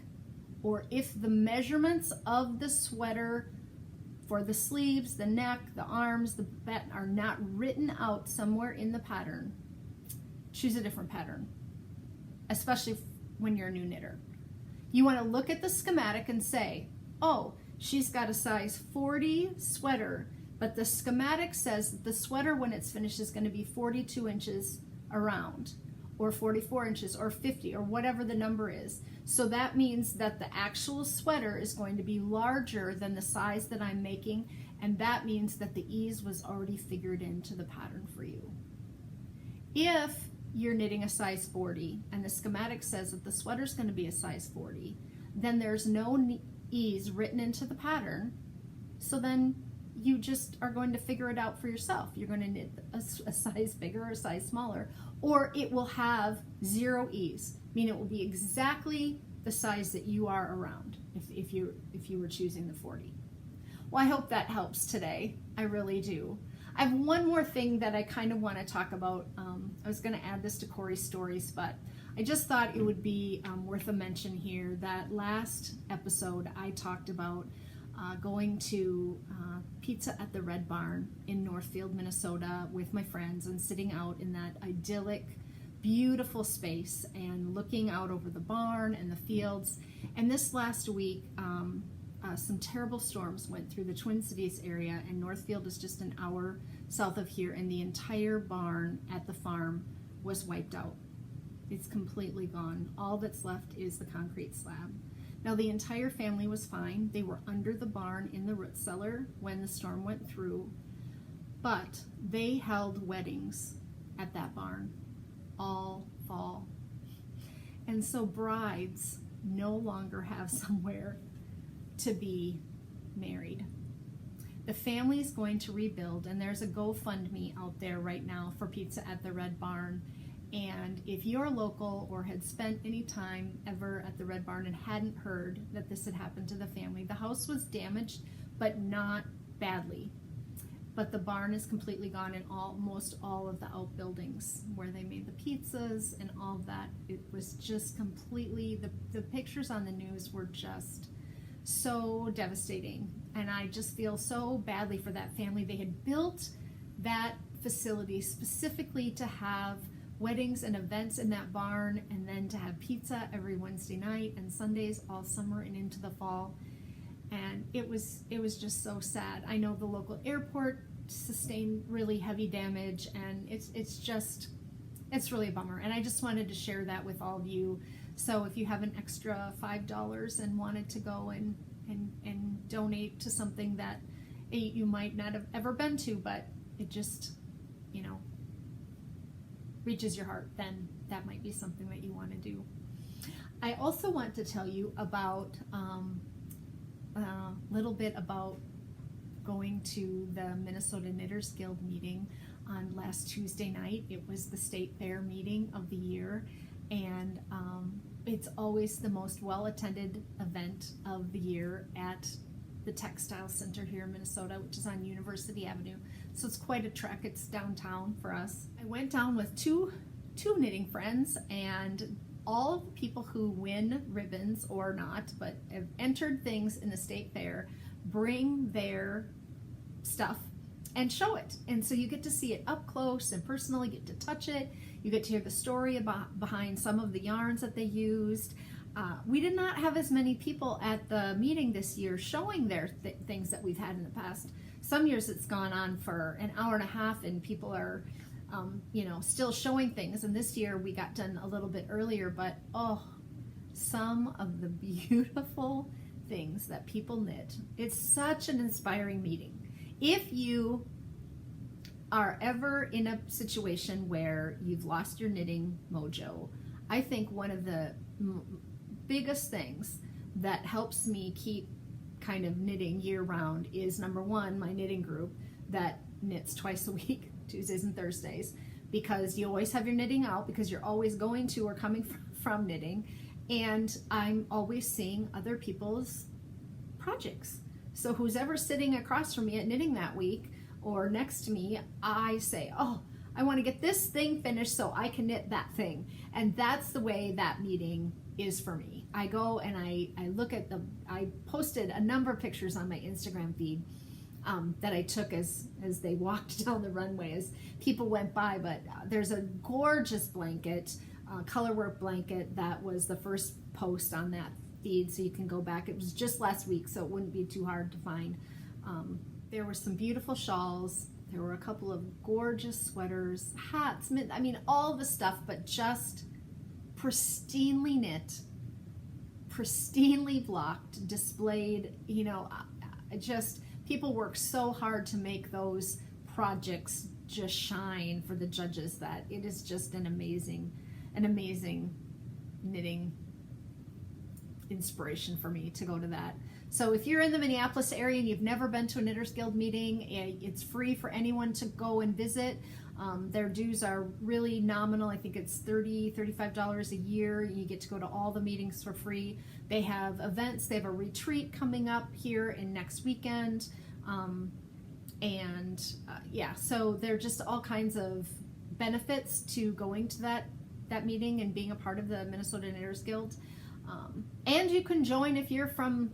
or if the measurements of the sweater for the sleeves, the neck, the arms, the back are not written out somewhere in the pattern, choose a different pattern, especially when you're a new knitter. You want to look at the schematic and say, oh, she's got a size 40 sweater, but the schematic says that the sweater when it's finished is going to be 42 inches around, or 44 inches, or 50, or whatever the number is. So that means that the actual sweater is going to be larger than the size that I'm making, and that means that the ease was already figured into the pattern for you. If you're knitting a size 40 and the schematic says that the sweater is going to be a size 40, then there's no ease written into the pattern, so then you just are going to figure it out for yourself. You're going to knit a size bigger or a size smaller, or it will have 0 ease, meaning it will be exactly the size that you are around if you were choosing the 40. Well, I hope that helps today. I really do. I have one more thing that I kind of want to talk about. I was going to add this to Corey's stories, but I just thought it would be worth a mention here that last episode I talked about going to Pizza at the Red Barn in Northfield, Minnesota with my friends and sitting out in that idyllic, beautiful space and looking out over the barn and the fields. And this last week, some terrible storms went through the Twin Cities area, and Northfield is just an hour south of here, and the entire barn at the farm was wiped out. It's completely gone. All that's left is the concrete slab. Now, the entire family was fine. They were under the barn in the root cellar when the storm went through, but they held weddings at that barn all fall. And so brides no longer have somewhere to be married. The family is going to rebuild, and there's a GoFundMe out there right now for Pizza at the Red Barn. And if you're local or had spent any time ever at the Red Barn and hadn't heard that this had happened to the family, the house was damaged, but not badly. But the barn is completely gone, and almost all of the outbuildings where they made the pizzas and all of that, it was just completely, the pictures on the news were just so devastating. And I just feel so badly for that family. They had built that facility specifically to have weddings and events in that barn, and then to have pizza every Wednesday night and Sundays all summer and into the fall. And it was just so sad. I know the local airport sustained really heavy damage, and it's really a bummer. And I just wanted to share that with all of you. So if you have an extra $5 and wanted to go and donate to something that you might not have ever been to, but it just, reaches your heart, then that might be something that you want to do. I also want to tell you about a little bit about going to the Minnesota Knitters Guild meeting on last Tuesday night. It was the state fair meeting of the year, and it's always the most well-attended event of the year at the Textile Center here in Minnesota, which is on University Avenue. So it's quite a trek. It's downtown for us. I went down with two knitting friends, and all of the people who win ribbons or not, but have entered things in the state fair, bring their stuff and show it. And so you get to see it up close and personal. You get to touch it. You get to hear the story behind some of the yarns that they used. We did not have as many people at the meeting this year showing their things that we've had in the past. Some years it's gone on for an hour and a half and people are still showing things. And this year we got done a little bit earlier, but some of the beautiful things that people knit. It's such an inspiring meeting. If you are ever in a situation where you've lost your knitting mojo, I think one of the biggest things that helps me keep kind of knitting year round is, number one, my knitting group that knits twice a week, Tuesdays and Thursdays, because you always have your knitting out because you're always going to or coming from knitting, and I'm always seeing other people's projects. So who's ever sitting across from me at knitting that week or next to me, I say, oh, I want to get this thing finished so I can knit that thing. And that's the way that meeting is for me. I go and I look at I posted a number of pictures on my Instagram feed that I took as they walked down the runway as people went by, but there's a gorgeous blanket, color work blanket that was the first post on that feed, so you can go back. It was just last week, so it wouldn't be too hard to find. There were some beautiful shawls. There were a couple of gorgeous sweaters, hats, I mean, all the stuff, but just pristinely knit, pristinely blocked, displayed. Just people work so hard to make those projects just shine for the judges that it is just an amazing knitting inspiration for me to go to that. So if you're in the Minneapolis area and you've never been to a Knitters Guild meeting, it's free for anyone to go and visit. Their dues are really nominal. I think it's $35 a year. You get to go to all the meetings for free. They have events. They have a retreat coming up here in next weekend. So there are just all kinds of benefits to going to that meeting and being a part of the Minnesota Knitters Guild. And you can join if you're from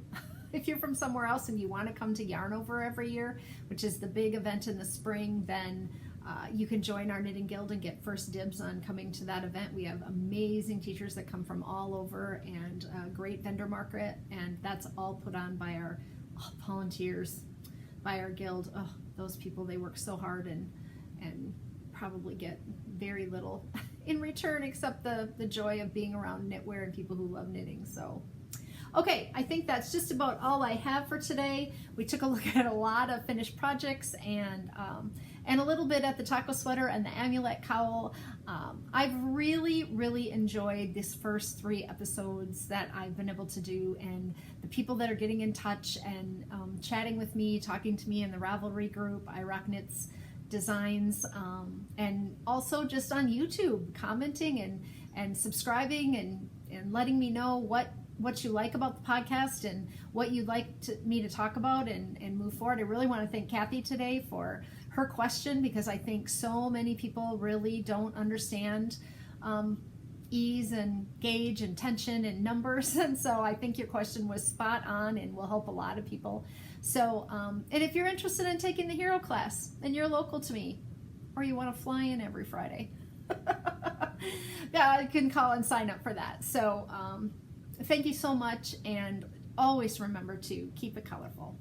somewhere else and you want to come to Yarn Over every year, which is the big event in the spring. Then you can join our knitting guild and get first dibs on coming to that event. We have amazing teachers that come from all over and a great vendor market, and that's all put on by our volunteers, by our guild. Oh, those people, they work so hard and probably get very little in return except the joy of being around knitwear and people who love knitting. So okay, I think that's just about all I have for today. We took a look at a lot of finished projects and a little bit at the taco sweater and the Amulet cowl. I've really enjoyed these first 3 episodes that I've been able to do, and the people that are getting in touch and chatting with me, talking to me in the Ravelry group, Irocknits Designs, and also just on YouTube, commenting and subscribing and letting me know what you like about the podcast and what you'd like me to talk about and move forward. I really want to thank Kathy today for her question, because I think so many people really don't understand ease and gauge and tension and numbers, and so I think your question was spot on and will help a lot of people. So and if you're interested in taking the Hiro class and you're local to me, or you want to fly in every Friday, yeah, you can call and sign up for that. So thank you so much, and always remember to keep it colorful.